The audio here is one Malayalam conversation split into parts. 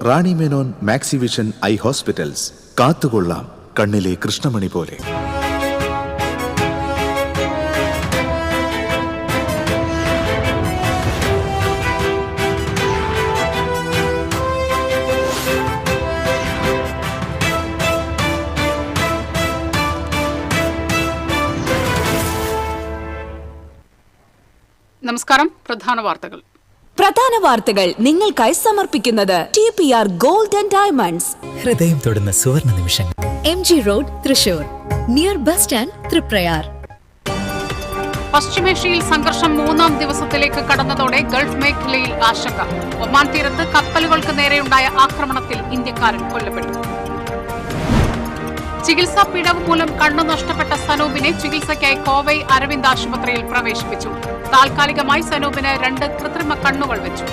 Rani Menon Maxivision I hospitals. കാത്തുകൊള്ളാം കണ്ണിലെ കൃഷ്ണമണി പോലെ. നമസ്കാരം. പ്രധാന വാർത്തകൾ നിങ്ങൾക്കായി സമർപ്പിക്കുന്നത് TPR ഗോൾഡ് ആൻഡ് ഡയമണ്ട്സ്. ഹൃദയം തൊടുന്ന സുവർണ നിമിഷങ്ങൾ. MG road, Thrissur, near bus stand, Triprayar. പശ്ചിമേഷ്യയിൽ സംഘർഷം 3-ാം ദിവസത്തിലേക്ക് കടന്നതോടെ ഗൾഫ് മേഖലയിൽ ആശങ്ക. ഒമാൻ തീരത്ത് കപ്പലുകൾക്ക് നേരെയുണ്ടായ ആക്രമണത്തിൽ ഇന്ത്യക്കാരൻ കൊല്ലപ്പെട്ടു. ചികിത്സാ പിഴവ് മൂലം കണ്ണു നഷ്ടപ്പെട്ട സനൂപിനെ ചികിത്സയ്ക്കായി കോവൈ അരവിന്ദ് ആശുപത്രിയിൽ പ്രവേശിപ്പിച്ചു. താൽക്കാലികമായി സനൂപിന് 2 കൃത്രിമ കണ്ണുകൾ വെച്ചു.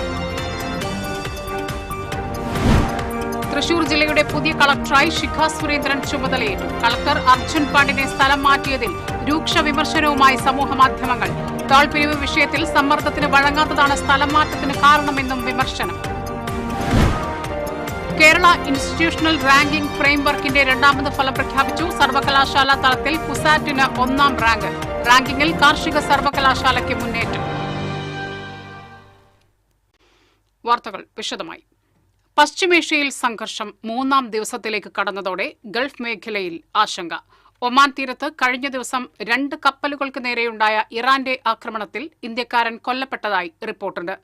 തൃശൂർ ജില്ലയുടെ പുതിയ കളക്ടറായി ശിഖ സുരേന്ദ്രൻ ചുമതലയേറ്റു. കളക്ടർ അർജുൻ പാണ്ഡിനെ സ്ഥലം മാറ്റിയതിൽ രൂക്ഷ വിമർശനവുമായി സമൂഹമാധ്യമങ്ങൾ. താൾപിരിവ് വിഷയത്തിൽ സമ്മർദ്ദത്തിന് വഴങ്ങാത്തതാണ് സ്ഥലം മാറ്റത്തിന് കാരണമെന്നും വിമർശനം. കേരള ഇൻസ്റ്റിറ്റ്യൂഷണൽ റാങ്കിംഗ് ഫ്രെയിംവർക്കിന്റെ 2ാമത് ഫലം പ്രഖ്യാപിച്ചു. സർവകലാശാല തലത്തിൽ കുസാറ്റിന് 1ാം റാങ്ക്. റാങ്കിങ്ങിൽ കാർഷിക സർവകലാശാലയ്ക്ക് മുന്നേറ്റം. വാർത്തകൾ വിശദമായി. പശ്ചിമേഷ്യയിൽ സംഘർഷം 3-ാം ദിവസത്തിലേക്ക് കടന്നതോടെ ഗൾഫ് മേഖലയിൽ ആശങ്ക. ഒമാൻ തീരത്ത് കഴിഞ്ഞ ദിവസം 2 കപ്പലുകൾക്ക് നേരെയുണ്ടായ ഇറാന്റെ ആക്രമണത്തിൽ ഇന്ത്യക്കാരൻ കൊല്ലപ്പെട്ടതായി റിപ്പോർട്ടുണ്ട്.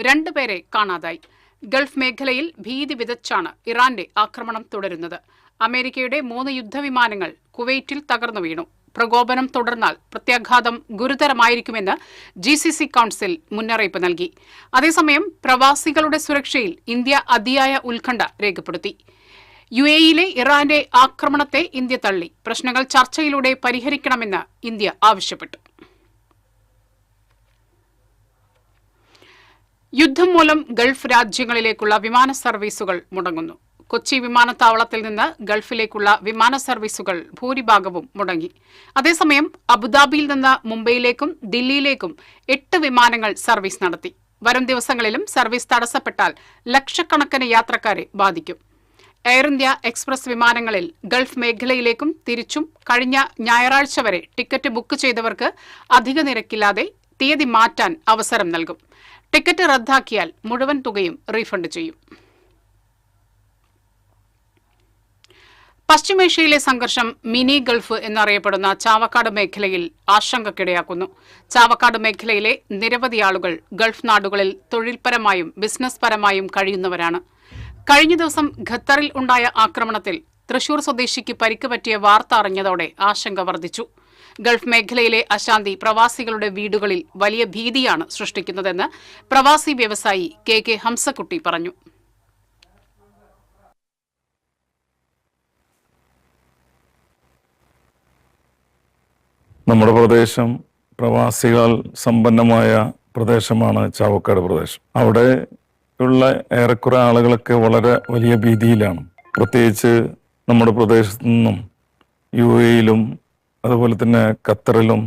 2 പേരെ കാണാതായി. ഗൾഫ് മേഖലയിൽ ഭീതി വിതച്ചാണ് ഇറാന്റെ ആക്രമണം തുടരുന്നത്. അമേരിക്കയുടെ 3 യുദ്ധവിമാനങ്ങൾ കുവൈറ്റിൽ തകർന്നു വീണു. പ്രകോപനം തുടർന്നാൽ പ്രത്യാഘാതം ഗുരുതരമായിരിക്കുമെന്ന് GCC കൌൺസിൽ മുന്നറിയിപ്പ് നൽകി. അതേസമയം പ്രവാസികളുടെ സുരക്ഷയിൽ ഇന്ത്യ അതിയായ ഉത്കണ്ഠ രേഖപ്പെടുത്തി. UAEയിലെ ഇറാന്റെ ആക്രമണത്തെ ഇന്ത്യ തള്ളി. പ്രശ്നങ്ങൾ ചർച്ചയിലൂടെ പരിഹരിക്കണമെന്ന് ഇന്ത്യ ആവശ്യപ്പെട്ടു. യുദ്ധം മൂലം ഗൾഫ് രാജ്യങ്ങളിലേക്കുള്ള വിമാന സർവീസുകൾ മുടങ്ങുന്നു. കൊച്ചി വിമാനത്താവളത്തിൽ നിന്ന് ഗൾഫിലേക്കുള്ള വിമാന സർവീസുകൾ ഭൂരിഭാഗവും മുടങ്ങി. അതേസമയം അബുദാബിയിൽ നിന്ന് മുംബൈയിലേക്കും ദില്ലിയിലേക്കും 8 വിമാനങ്ങൾ സർവീസ് നടത്തി. വരും ദിവസങ്ങളിലും സർവീസ് തടസ്സപ്പെട്ടാൽ ലക്ഷക്കണക്കിന് യാത്രക്കാരെ ബാധിക്കും. എയർ ഇന്ത്യ എക്സ്പ്രസ് വിമാനങ്ങളിൽ ഗൾഫ് മേഖലയിലേക്കും തിരിച്ചും കഴിഞ്ഞ ഞായറാഴ്ച വരെ ടിക്കറ്റ് ബുക്ക് ചെയ്തവർക്ക് അധിക നിരക്കില്ലാതെ തീയതി മാറ്റാൻ അവസരം നൽകും. ടിക്കറ്റ് റദ്ദാക്കിയാൽ മുഴുവൻ തുകയും റീഫണ്ട് ചെയ്യും. പശ്ചിമേഷ്യയിലെ സംഘർഷം മിനി ഗൾഫ് എന്നറിയപ്പെടുന്ന ചാവക്കാട് മേഖലയിൽ ആശങ്കയ്ക്കിടയാക്കുന്നു. ചാവക്കാട് മേഖലയിലെ നിരവധി ആളുകൾ ഗൾഫ് നാടുകളിൽ തൊഴിൽപരമായും ബിസിനസ് പരമായും കഴിയുന്നവരാണ്. കഴിഞ്ഞ ദിവസം ഖത്തറിൽ ഉണ്ടായ ആക്രമണത്തിൽ തൃശൂർ സ്വദേശിക്ക് പരിക്ക് പറ്റിയ വാർത്ത അറിഞ്ഞതോടെ ആശങ്ക വർദ്ധിച്ചു. ഗൾഫ് മേഖലയിലെ അശാന്തി പ്രവാസികളുടെ വീടുകളിൽ വലിയ ഭീതിയാണ് സൃഷ്ടിക്കുന്നതെന്ന് പ്രവാസി വ്യവസായി KK ഹംസക്കുട്ടി പറഞ്ഞു. നമ്മുടെ പ്രദേശം പ്രവാസികൾ സമ്പന്നമായ പ്രദേശമാണ് ചാവക്കാട് പ്രദേശം. അവിടെ ഉള്ള ഏറെക്കുറെ ആളുകളൊക്കെ വളരെ വലിയ ഭീതിയിലാണ്. പ്രത്യേകിച്ച് നമ്മുടെ പ്രദേശത്തു നിന്നും UAEയിലും അതുപോലെ തന്നെ ഖത്തറിലും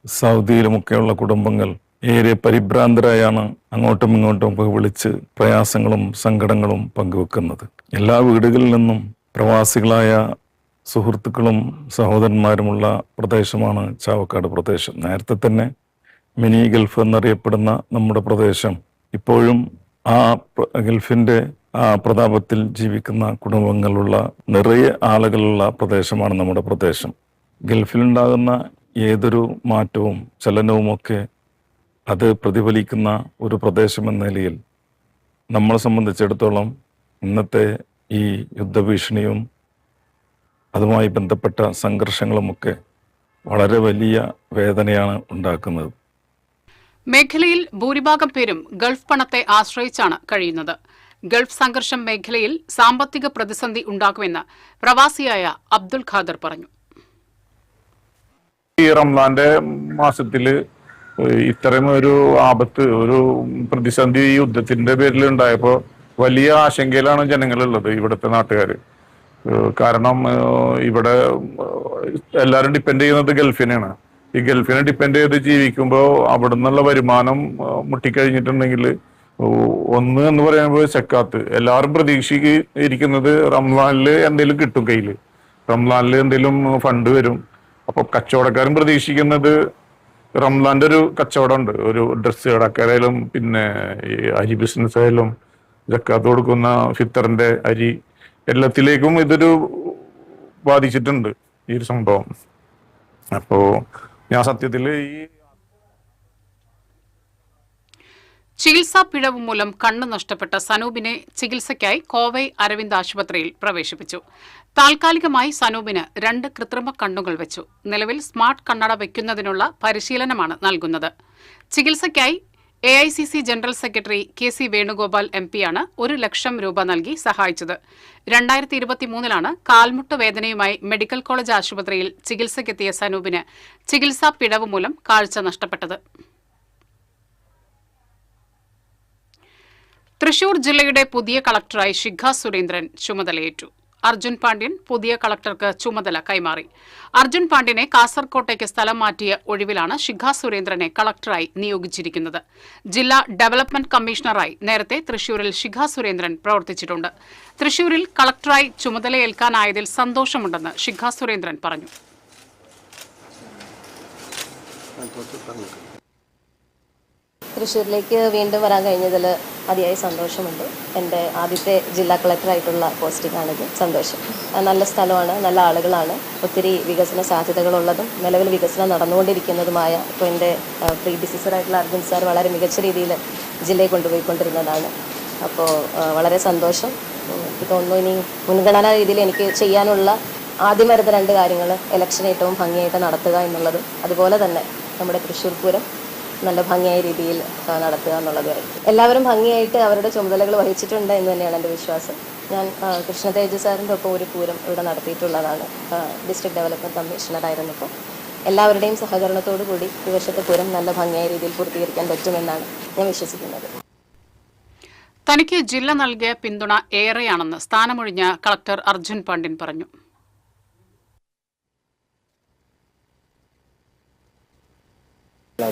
സൗദിയിലുമൊക്കെയുള്ള കുടുംബങ്ങൾ ഏറെ പരിഭ്രാന്തരായാണ് അങ്ങോട്ടും ഇങ്ങോട്ടും വിളിച്ച് പ്രയാസങ്ങളും സങ്കടങ്ങളും പങ്കുവെക്കുന്നത്. എല്ലാ വീടുകളിൽ നിന്നും പ്രവാസികളായ സുഹൃത്തുക്കളും സഹോദരന്മാരുമുള്ള പ്രദേശമാണ് ചാവക്കാട് പ്രദേശം. നേരത്തെ തന്നെ മിനി ഗൾഫ് എന്നറിയപ്പെടുന്ന നമ്മുടെ പ്രദേശം ഇപ്പോഴും ആ ഗൾഫിൻ്റെ ആ പ്രതാപത്തിൽ ജീവിക്കുന്ന കുടുംബങ്ങളുള്ള നിറയെ ആളുകളുള്ള പ്രദേശമാണ് നമ്മുടെ പ്രദേശം. ഗൾഫിലുണ്ടാകുന്ന ഏതൊരു മാറ്റവും ചലനവുമൊക്കെ അത് പ്രതിഫലിക്കുന്ന ഒരു പ്രദേശമെന്ന നിലയിൽ നമ്മളെ സംബന്ധിച്ചിടത്തോളം ഇന്നത്തെ ഈ യുദ്ധഭീഷണിയും അതുമായി ബന്ധപ്പെട്ട സംഘർഷങ്ങളുമൊക്കെ വളരെ വലിയ വേദനയാണ് ഉണ്ടാക്കുന്നത്. മേഖലയിൽ ഭൂരിഭാഗം പേരും ഗൾഫ് പണത്തെ ആശ്രയിച്ചാണ് കഴിയുന്നത്. ഗൾഫ് സംഘർഷം മേഖലയിൽ സാമ്പത്തിക പ്രതിസന്ധി ഉണ്ടാക്കുമെന്ന് പ്രവാസിയായ അബ്ദുൽ ഖാദർ പറഞ്ഞു. ഈ റംസാന്റെ മാസത്തില് ഇത്തരം ഒരു ആപത്ത്, ഒരു പ്രതിസന്ധി യുദ്ധത്തിന്റെ പേരിൽ ഉണ്ടായപ്പോ വലിയ ആശങ്കയിലാണ് ജനങ്ങളുള്ളത്, ഇവിടുത്തെ നാട്ടുകാർ. കാരണം ഇവിടെ എല്ലാവരും ഡിപ്പെൻഡ് ചെയ്യുന്നത് ഗൾഫിനെയാണ്. ഈ ഗൾഫിനെ ഡിപ്പെൻഡ് ചെയ്ത് ജീവിക്കുമ്പോൾ അവിടെ നിന്നുള്ള വരുമാനം മുട്ടിക്കഴിഞ്ഞിട്ടുണ്ടെങ്കിൽ ഒന്ന് എന്ന് പറയുമ്പോൾ സക്കാത്ത്. എല്ലാവരും പ്രതീക്ഷിക്കുന്നത് റംസാനിൽ എന്തെങ്കിലും കിട്ടും കയ്യിൽ, റംസാനിൽ എന്തെങ്കിലും ഫണ്ട് വരും. അപ്പൊ കച്ചവടക്കാരും പ്രതീക്ഷിക്കുന്നത് റംസാന്റെ ഒരു കച്ചവടമുണ്ട്, ഒരു ഡ്രസ്സ് കടക്കാരായാലും പിന്നെ ഈ അരി ബിസിനസ് ആയാലും സക്കാത്ത് കൊടുക്കുന്ന ഫിത്തറിന്റെ അരി എല്ലാത്തിലേക്കും ഇതൊരു ബാധിച്ചിട്ടുണ്ട് ഈ ഒരു സംഭവം. അപ്പോ ഞാൻ സത്യത്തില് ഈ ചികിത്സാ പിഴവ് മൂലം കണ്ണ് നഷ്ടപ്പെട്ട സനൂപിനെ ചികിത്സയ്ക്കായി കോവൈ അരവിന്ദ് ആശുപത്രിയിൽ പ്രവേശിപ്പിച്ചു. താൽക്കാലികമായി സനൂപിന് 2 കൃത്രിമ കണ്ണുകൾ വെച്ചു. നിലവിൽ സ്മാർട്ട് കണ്ണട വയ്ക്കുന്നതിനുള്ള പരിശീലനമാണ് നൽകുന്നത്. ചികിത്സയ്ക്കായി AICC general secretary KC Venugopal MP-യാണ് 1 ലക്ഷം രൂപ നൽകി സഹായിച്ചത്. 2023 കാൽമുട്ട് വേദനയുമായി മെഡിക്കൽ കോളേജ് ആശുപത്രിയിൽ ചികിത്സയ്ക്കെത്തിയ സനൂപിന് ചികിത്സാ പിഴവ് മൂലം കാഴ്ച നഷ്ടപ്പെട്ടത്. തൃശൂർ ജില്ലയുടെ പുതിയ കളക്ടറായി ശിഖ സുരേന്ദ്രൻ ചുമതലയേറ്റു. അർജുൻ പാണ്ഡ്യൻ പുതിയ കളക്ടർക്ക് ചുമതല കൈമാറി. അർജുൻ പാണ്ഡ്യനെ കാസർകോട്ടേക്ക് സ്ഥലം മാറ്റിയ ഒഴിവിലാണ് ശിഖ സുരേന്ദ്രനെ കളക്ടറായി നിയോഗിച്ചിരിക്കുന്നത്. ജില്ലാ ഡെവലപ്മെന്റ് കമ്മീഷണറായി നേരത്തെ തൃശൂരിൽ ശിഖ സുരേന്ദ്രൻ പ്രവർത്തിച്ചിട്ടുണ്ട്. തൃശൂരിൽ കളക്ടറായി ചുമതലയേൽക്കാനായതിൽ സന്തോഷമുണ്ടെന്ന് ശിഖ സുരേന്ദ്രൻ പറഞ്ഞു. തൃശ്ശൂരിലേക്ക് വീണ്ടും വരാൻ കഴിഞ്ഞതിൽ അതിയായ സന്തോഷമുണ്ട്. എൻ്റെ ആദ്യത്തെ ജില്ലാ കളക്ടറായിട്ടുള്ള പോസ്റ്റിംഗാണിത്. സന്തോഷം. നല്ല സ്ഥലമാണ്, നല്ല ആളുകളാണ്, ഒത്തിരി വികസന സാധ്യതകളുള്ളതും നിലവിൽ വികസനം നടന്നുകൊണ്ടിരിക്കുന്നതുമായ. ഇപ്പോൾ എൻ്റെ പ്രീഡിസീസറായിട്ടുള്ള അർജുൻ സാർ വളരെ മികച്ച രീതിയിൽ ജില്ലയെ കൊണ്ടുപോയിക്കൊണ്ടിരുന്നതാണ്. അപ്പോൾ വളരെ സന്തോഷം. എനിക്ക് തോന്നുന്നു ഇനി മുൻഗണനാ രീതിയിൽ എനിക്ക് ചെയ്യാനുള്ള ആദ്യം വരുന്ന 2 കാര്യങ്ങൾ ഇലക്ഷൻ ഏറ്റവും ഭംഗിയായിട്ട് നടത്തുക എന്നുള്ളതും അതുപോലെ തന്നെ നമ്മുടെ തൃശ്ശൂർ പൂരം നല്ല ഭംഗിയായ രീതിയിൽ നടത്തുക എന്നുള്ളതായിരിക്കും. എല്ലാവരും ഭംഗിയായിട്ട് അവരുടെ ചുമതലകൾ വഹിച്ചിട്ടുണ്ട് എന്ന് തന്നെയാണ് എൻ്റെ വിശ്വാസം. ഞാൻ കൃഷ്ണ തേജ് സാറിൻ്റെ ഒപ്പം ഒരു പൂരം ഇവിടെ നടത്തിയിട്ടുള്ളതാണ്. ഡിസ്ട്രിക്ട് ഡെവലപ്മെൻറ്റ് കമ്മീഷണറായിരുന്നപ്പോൾ എല്ലാവരുടെയും സഹകരണത്തോടു കൂടി ഈ വർഷത്തെ പൂരം നല്ല ഭംഗിയായ രീതിയിൽ പൂർത്തീകരിക്കാൻ പറ്റുമെന്നാണ് ഞാൻ വിശ്വസിക്കുന്നത്. തനിക്ക് ജില്ല നൽകിയ പിന്തുണ ഏറെയാണെന്ന് സ്ഥാനമൊഴിഞ്ഞ കളക്ടർ അർജുൻ പാണ്ഡ്യൻ പറഞ്ഞു.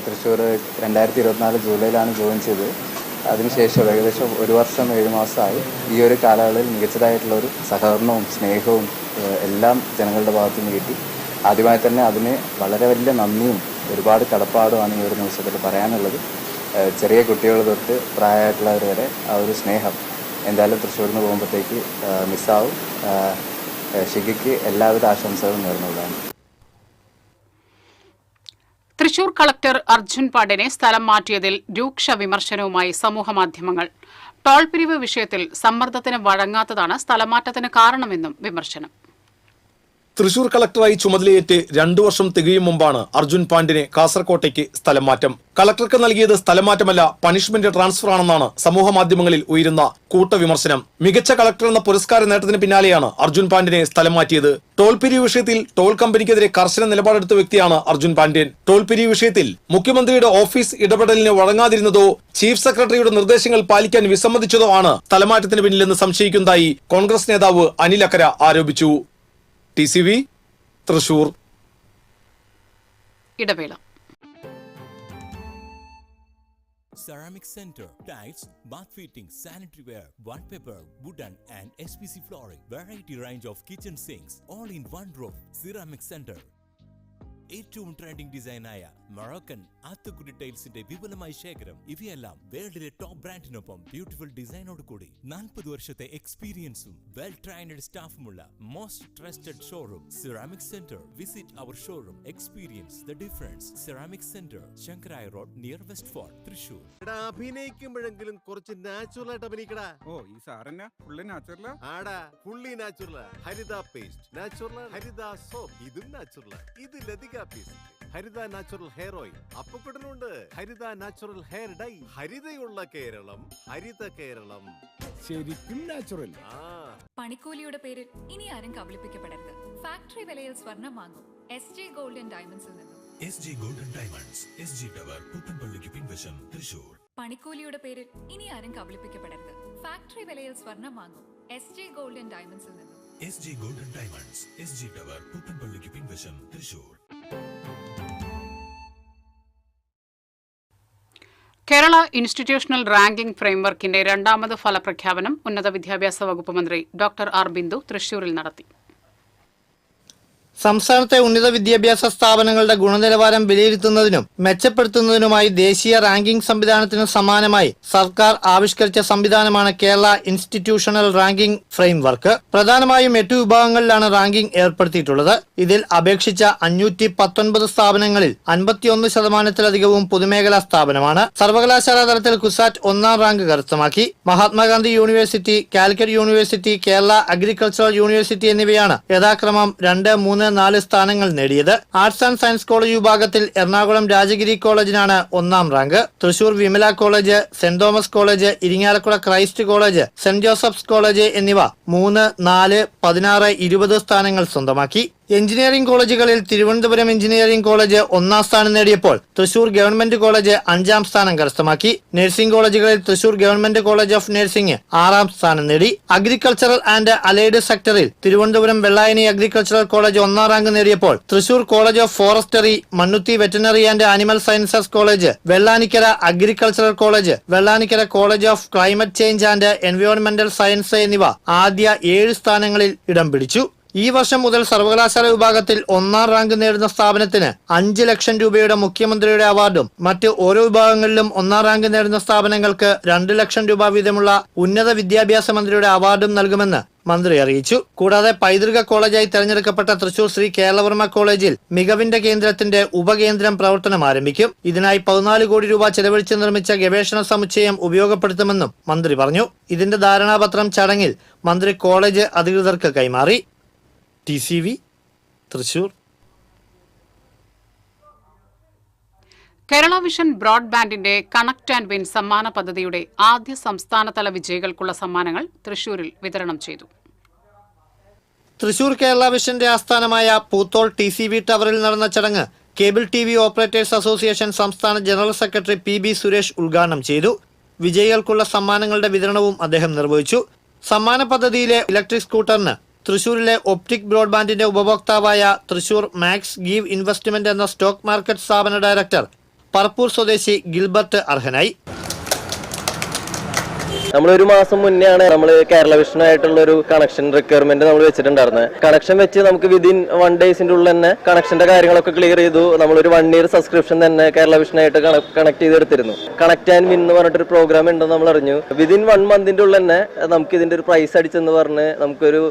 തൃശ്ശൂർ 2024 ജൂലൈയിലാണ് ജോയിൻ ചെയ്തത്. അതിനുശേഷം ഏകദേശം 1 വർഷം 7 മാസമായി. ഈ ഒരു കാലയളവിൽ മികച്ചതായിട്ടുള്ളൊരു സഹകരണവും സ്നേഹവും എല്ലാം ജനങ്ങളുടെ ഭാഗത്തു നിന്ന് കിട്ടി. ആദ്യമായി തന്നെ അതിന് വളരെ വലിയ നന്ദിയും ഒരുപാട് കടപ്പാടുമാണ് ഈ ഒരു നിമിഷത്തിൽ പറയാനുള്ളത്. ചെറിയ കുട്ടികൾ തൊട്ട് പ്രായമായിട്ടുള്ളവർ വരെ ആ ഒരു സ്നേഹം എന്തായാലും തൃശ്ശൂരിൽ നിന്ന് പോകുമ്പോഴത്തേക്ക് മിസ്സാവും. ഷിഖയ്ക്ക് എല്ലാവിധ ആശംസകളും നേർന്നുള്ളതാണ്. തൃശൂർ കളക്ടർ അർജുൻ പാണ്ഡ്യനെ സ്ഥലം മാറ്റിയതിൽ രൂക്ഷ വിമർശനവുമായി സമൂഹമാധ്യമങ്ങൾ. ടോൾ പിരിവ് വിഷയത്തിൽ സമ്മർദ്ദത്തിന് വഴങ്ങാത്തതാണ് സ്ഥലമാറ്റത്തിന് കാരണമെന്നും വിമർശനം. തൃശൂർ കളക്ടറായി ചുമതലയേറ്റ് 2 വർഷം തികയും മുമ്പാണ് അർജുൻ പാണ്ഡ്യനെ കാസർകോട്ടേക്ക് സ്ഥലം മാറ്റം. കളക്ടർക്ക് നൽകിയത് സ്ഥലമാറ്റമല്ല, പണിഷ്മെന്റ് ട്രാൻസ്ഫർ ആണെന്നാണ് സമൂഹ മാധ്യമങ്ങളിൽ ഉയരുന്ന കൂട്ടവിമർശനം. മികച്ച കളക്ടർ എന്ന പുരസ്കാര നേട്ടത്തിന് പിന്നാലെയാണ് അർജുൻ പാണ്ഡ്യനെ സ്ഥലം മാറ്റിയത്. ടോൾ പിരിവ് വിഷയത്തിൽ ടോൾ കമ്പനിക്കെതിരെ കർശന നിലപാടെടുത്ത വ്യക്തിയാണ് അർജുൻ പാണ്ഡ്യൻ. ടോൾ പിരിവ് വിഷയത്തിൽ മുഖ്യമന്ത്രിയുടെ ഓഫീസ് ഇടപെടലിന് വഴങ്ങാതിരുന്നതോ ചീഫ് സെക്രട്ടറിയുടെ നിർദ്ദേശങ്ങൾ പാലിക്കാൻ വിസമ്മതിച്ചതോ ആണ് സ്ഥലമാറ്റത്തിന് പിന്നിലെന്ന് സംശയിക്കുന്നതായി കോൺഗ്രസ് നേതാവ് അനിൽ അക്കര ആരോപിച്ചു. TCV തൃശൂർ. ഇടവേള. Ceramic Center, tiles, bath fittings, sanitary ware, wallpaper, wooden and SPC flooring, variety range of kitchen sinks, all in one roof. Ceramic Center. ഏറ്റവും ട്രെൻഡിംഗ് ഡിസൈനായ മൊറോക്കൻ ആത്തുകുടി ടൈൽസിന്റെ വിപുലമായ ശേഖരം. ഇവയെല്ലാം വേൾഡിലെ ടോപ്പ് ബ്രാൻഡിനൊപ്പം ബ്യൂട്ടിഫുൾ ഡിസൈനോട് കൂടി 40 വർഷത്തെ എക്സ്പീരിയൻസും വെൽ ട്രെയിൻഡ് സ്റ്റാഫുമുള്ള most trusted showroom ceramic centre. Visit our showroom, experience the difference. Ceramic centre, Sankaraiya road, near west fort, Thrissur. അഭിനയിക്കുമ്പോഴെങ്കിലും കുറച്ച് നാച്ചുറൽ ആയിട്ട് അഭിനയിക്കടാ. ഓ, ഈ സാറന്നെ ഫുള്ളി നാച്ചുറൽ ആടാ, fully natural. Haritha paste natural, Haritha soap ഇതും നാച്ചുറൽ. ഇത് Lathika paste, Haritha natural hair oil, അപ്പക്കുട്ടനുണ്ട് ഹരിത നാച്ചുറൽ ഹെയർ ഡൈ. ഹരിതയുള്ള കേരളം, ഹരിത കേരളം, ശരിക്കും നാച്ചുറൽ. പണിക്കൂലിയുടെ പേരിൽ ഇനി ആരും കബളിപ്പിക്കപ്പെടരുത്. ഫാക്ടറി വിലയിൽ സ്വർണം വാങ്ങും SG ഗോൾഡൻ ഡയമണ്ട്സിൽ നിന്നും. SG golden diamonds, SG tower, പുത്തൻപള്ളിക്ക് പിൻവശം, തൃശൂർ. പണിക്കൂലിയുടെ പേരിൽ ഇനി ആരും കബളിപ്പിക്കപ്പെടരുത്. ഫാക്ടറി വിലയിൽ സ്വർണം വാങ്ങും SG ഗോൾഡൻ ഡയമണ്ട്സിൽ നിന്നും. SG golden diamonds, SG tower, പുത്തൻപള്ളിക്ക് പിൻവശം, തൃശൂർ. കേരള ഇൻസ്റ്റിറ്റ്യൂഷണൽ റാങ്കിംഗ് ഫ്രെയിംവർക്കിന്റെ രണ്ടാമത് ഫലപ്രഖ്യാപനം ഉന്നത വിദ്യാഭ്യാസ വകുപ്പ് മന്ത്രി ഡോക്ടർ ആർ ബിന്ദു തൃശൂരിൽ നടത്തി. സംസ്ഥാനത്തെ ഉന്നത വിദ്യാഭ്യാസ സ്ഥാപനങ്ങളുടെ ഗുണനിലവാരം വിലയിരുത്തുന്നതിനും മെച്ചപ്പെടുത്തുന്നതിനുമായി ദേശീയ റാങ്കിംഗ് സംവിധാനത്തിന് സമാനമായി സർക്കാർ ആവിഷ്കരിച്ച സംവിധാനമാണ് കേരള ഇൻസ്റ്റിറ്റ്യൂഷണൽ റാങ്കിംഗ് ഫ്രെയിംവർക്ക്. പ്രധാനമായും 8 വിഭാഗങ്ങളിലാണ് റാങ്കിംഗ് ഏർപ്പെടുത്തിയിട്ടുള്ളത്. ഇതിൽ അപേക്ഷിച്ച 519 സ്ഥാപനങ്ങളിൽ 51% പൊതുമേഖലാ സ്ഥാപനമാണ്. സർവകലാശാലാ തലത്തിൽ കുസാറ്റ് 1ാം റാങ്ക് കരസ്ഥമാക്കി. Mahatma Gandhi university, Calicut university, Kerala agricultural university എന്നിവയാണ് യഥാക്രമം 2, 3, 4 സ്ഥാനങ്ങൾ നേടിയത്. ആർട്സ് ആൻഡ് സയൻസ് കോളേജ് വിഭാഗത്തിൽ എറണാകുളം രാജഗിരി കോളേജിനാണ് 1ാം rank. Thrissur Vimala college, saint Thomas college, Irinjalakuda Christ college, saint Joseph's college എന്നിവ 3, 4, 16, 20 സ്ഥാനങ്ങൾ സ്വന്തമാക്കി. എഞ്ചിനീയറിംഗ് കോളേജുകളിൽ തിരുവനന്തപുരം എഞ്ചിനീയറിംഗ് കോളേജ് 1ാം സ്ഥാനം നേടിയപ്പോൾ തൃശൂർ ഗവൺമെന്റ് കോളേജ് 5ാം സ്ഥാനം കരസ്ഥമാക്കി. നഴ്സിംഗ് കോളേജുകളിൽ Thrissur government college of nursing 6ാം സ്ഥാനം നേടി. അഗ്രികൾച്ചറൽ ആൻഡ് അലൈഡ് സെക്ടറിൽ തിരുവനന്തപുരം വെള്ളായണി അഗ്രികൾച്ചറൽ കോളേജ് 1ാം റാങ്ക് നേടിയപ്പോൾ Thrissur college of forestry, Mannuthy veterinary and animal sciences college, Vellanikkara agricultural college, Vellanikkara college of climate change and എൻവയോൺമെന്റൽ സയൻസ് എന്നിവ ആദ്യ 7 സ്ഥാനങ്ങളിൽ ഇടം പിടിച്ചു. ഈ വർഷം മുതൽ സർവകലാശാല വിഭാഗത്തിൽ 1ാം റാങ്ക് നേടുന്ന സ്ഥാപനത്തിന് 5 ലക്ഷം രൂപയുടെ മുഖ്യമന്ത്രിയുടെ അവാർഡും മറ്റ് ഓരോ വിഭാഗങ്ങളിലും 1ാം റാങ്ക് നേടുന്ന സ്ഥാപനങ്ങൾക്ക് 2 ലക്ഷം രൂപ വീതമുള്ള ഉന്നത വിദ്യാഭ്യാസ മന്ത്രിയുടെ അവാർഡും നൽകുമെന്ന് മന്ത്രി അറിയിച്ചു. കൂടാതെ പൈതൃക കോളേജായി തെരഞ്ഞെടുക്കപ്പെട്ട തൃശൂർ ശ്രീ കേരളവർമ്മ കോളേജിൽ മികവിന്റെ കേന്ദ്രത്തിന്റെ ഉപകേന്ദ്രം പ്രവർത്തനം ആരംഭിക്കും. ഇതിനായി 14 കോടി രൂപ ചെലവഴിച്ച് നിർമ്മിച്ച ഗവേഷണ സമുച്ചയം ഉപയോഗപ്പെടുത്തുമെന്നും മന്ത്രി പറഞ്ഞു. ഇതിന്റെ ധാരണാപത്രം ചടങ്ങിൽ മന്ത്രി കോളേജ് അധികൃതർക്ക് കൈമാറി. TCV തൃശൂർ. കേരള വിഷൻ ബ്രോഡ്ബാൻഡിന്റെ കണക്ട് ആൻഡ് വിൻ സമ്മാന പദ്ധതിയുടെ ആദ്യ സംസ്ഥാനതല വിജയികൾക്കുള്ള സമ്മാനങ്ങൾ തൃശൂരിൽ വിതരണം ചെയ്തു. തൃശൂർ കേരള വിഷന്റെ ആസ്ഥാനമായ പൂത്തോൾ TCV ടവറിൽ നടന്ന ചടങ്ങ് കേബിൾ TV ഓപ്പറേറ്റേഴ്സ് അസോസിയേഷൻ സംസ്ഥാന ജനറൽ സെക്രട്ടറി PB സുരേഷ് ഉദ്ഘാടനം ചെയ്തു. വിജയികൾക്കുള്ള സമ്മാനങ്ങളുടെ വിതരണവും അദ്ദേഹം നിർവഹിച്ചു. സമ്മാന പദ്ധതിയിലെ ഇലക്ട്രിക് സ്കൂട്ടറിന് തൃശൂരിലെ ഒപ്റ്റിക് ബ്രോഡ്ബാൻഡിന്റെ ഉപഭോക്താവായ തൃശൂർ മാക്സ് ഗീവ് ഇൻവെസ്റ്റ്മെന്റ് എന്ന സ്റ്റോക്ക് മാർക്കറ്റ് സ്ഥാപന ഡയറക്ടർ പറപ്പൂർ സ്വദേശി ഗിൽബർട്ട് അർഹനായി. നമ്മളൊരു മാസം മുന്നെയാണ് നമ്മൾ കേരള വിഷനായിട്ടുള്ള ഒരു കണക്ഷൻ റിക്വയർമെന്റ് നമ്മൾ വെച്ചിട്ടുണ്ടായിരുന്നത്. കണക്ഷൻ വെച്ച് നമുക്ക് വിതിൻ 1 ഡേയ്സിന്റെ ഉള്ളിൽ തന്നെ കണക്ഷന്റെ കാര്യങ്ങളൊക്കെ ക്ലിയർ ചെയ്തു. നമ്മളൊരു 1 ഇയർ സബ്സ്ക്രിപ്ഷൻ തന്നെ കേരള വിഷനായിട്ട് കണക്ട് ചെയ്തെടുത്തിരുന്നു. കണക്ട് ആൻഡ് വിൻ എന്ന് പറഞ്ഞിട്ടൊരു പ്രോഗ്രാം ഉണ്ടെന്ന് നമ്മൾ അറിഞ്ഞു. വിതിൻ 1 മന്തിന്റെ ഉള്ളിൽ തന്നെ നമുക്ക് ഇതിന്റെ ഒരു പ്രൈസ് അടിച്ചെന്ന് പറഞ്ഞ് നമുക്കൊരു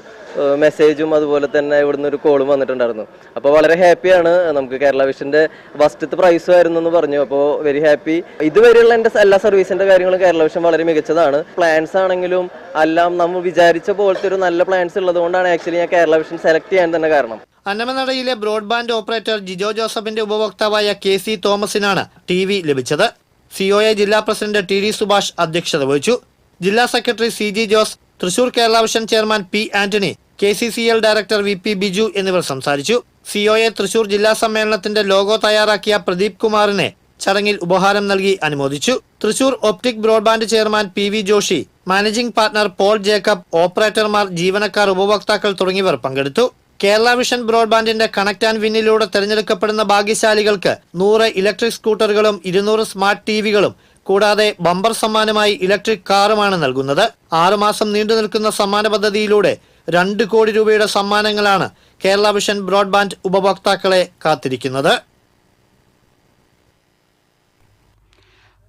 മെസ്സേജും അതുപോലെ തന്നെ ഇവിടുന്ന് ഒരു കോളും വന്നിട്ടുണ്ടായിരുന്നു. അപ്പോൾ വളരെ ഹാപ്പിയാണ്. നമുക്ക് കേരള വിഷന്റെ ഫസ്റ്റത്തെ പ്രൈസ് ആയിരുന്നു എന്ന് പറഞ്ഞു. അപ്പോൾ വെരി ഹാപ്പി. ഇതുവരെയുള്ള എൻ്റെ എല്ലാ സർവീസിന്റെ കാര്യങ്ങളും കേരള വിഷൻ വളരെ മികച്ചതാണ്. പ്ലാൻസ് ആണെങ്കിലും എല്ലാം നമ്മൾ വിചാരിച്ച പോലത്തെ ഒരു നല്ല പ്ലാൻസ് ഉള്ളത് കൊണ്ടാണ് ആക്ച്വലി ഞാൻ കേരള വിഷൻ സെലക്ട് ചെയ്യാൻ തന്നെ കാരണം. അന്നമനടയിലെ ബ്രോഡ്ബാൻഡ് ഓപ്പറേറ്റർ ജിജോ ജോസഫിന്റെ ഉപഭോക്താവായ KC തോമസിനാണ് TV ലഭിച്ചത്. COA ജില്ലാ പ്രസിഡന്റ് TD സുഭാഷ് അധ്യക്ഷത വഹിച്ചു. ജില്ലാ secretary CG Jose, Thrissur Kerala vision chairman P Antony, KCCL director VP Biju എന്നിവർ സംസാരിച്ചു. COA തൃശൂർ ജില്ലാ സമ്മേളനത്തിന്റെ ലോഗോ തയ്യാറാക്കിയ പ്രദീപ് കുമാറിനെ ചടങ്ങിൽ ഉപഹാരം നൽകി അനുമോദിച്ചു. Thrissur optic broadband chairman PV Joshi, managing partner Paul Jacob, ഓപ്പറേറ്റർമാർ, ജീവനക്കാർ, ഉപഭോക്താക്കൾ തുടങ്ങിയവർ പങ്കെടുത്തു. കേരള വിഷൻ ബ്രോഡ്ബാൻഡിന്റെ കണക്ട് ആൻഡ് വിന്നിലൂടെ തെരഞ്ഞെടുക്കപ്പെടുന്ന ഭാഗ്യശാലികൾക്ക് 100 ഇലക്ട്രിക് സ്കൂട്ടറുകളും 200 സ്മാർട്ട് TVകളും കൂടാതെ ബമ്പർ സമ്മാനമായി ഇലക്ട്രിക് കാറുമാണ് നൽകുന്നത്. 6 മാസം നീണ്ടു നിൽക്കുന്ന സമ്മാന പദ്ധതിയിലൂടെ 2 കോടി രൂപയുടെ സമ്മാനങ്ങളാണ് കേരള വിഷൻ ബ്രോഡ്ബാൻഡ് ഉപഭോക്താക്കളെ കാത്തിരിക്കുന്നത്.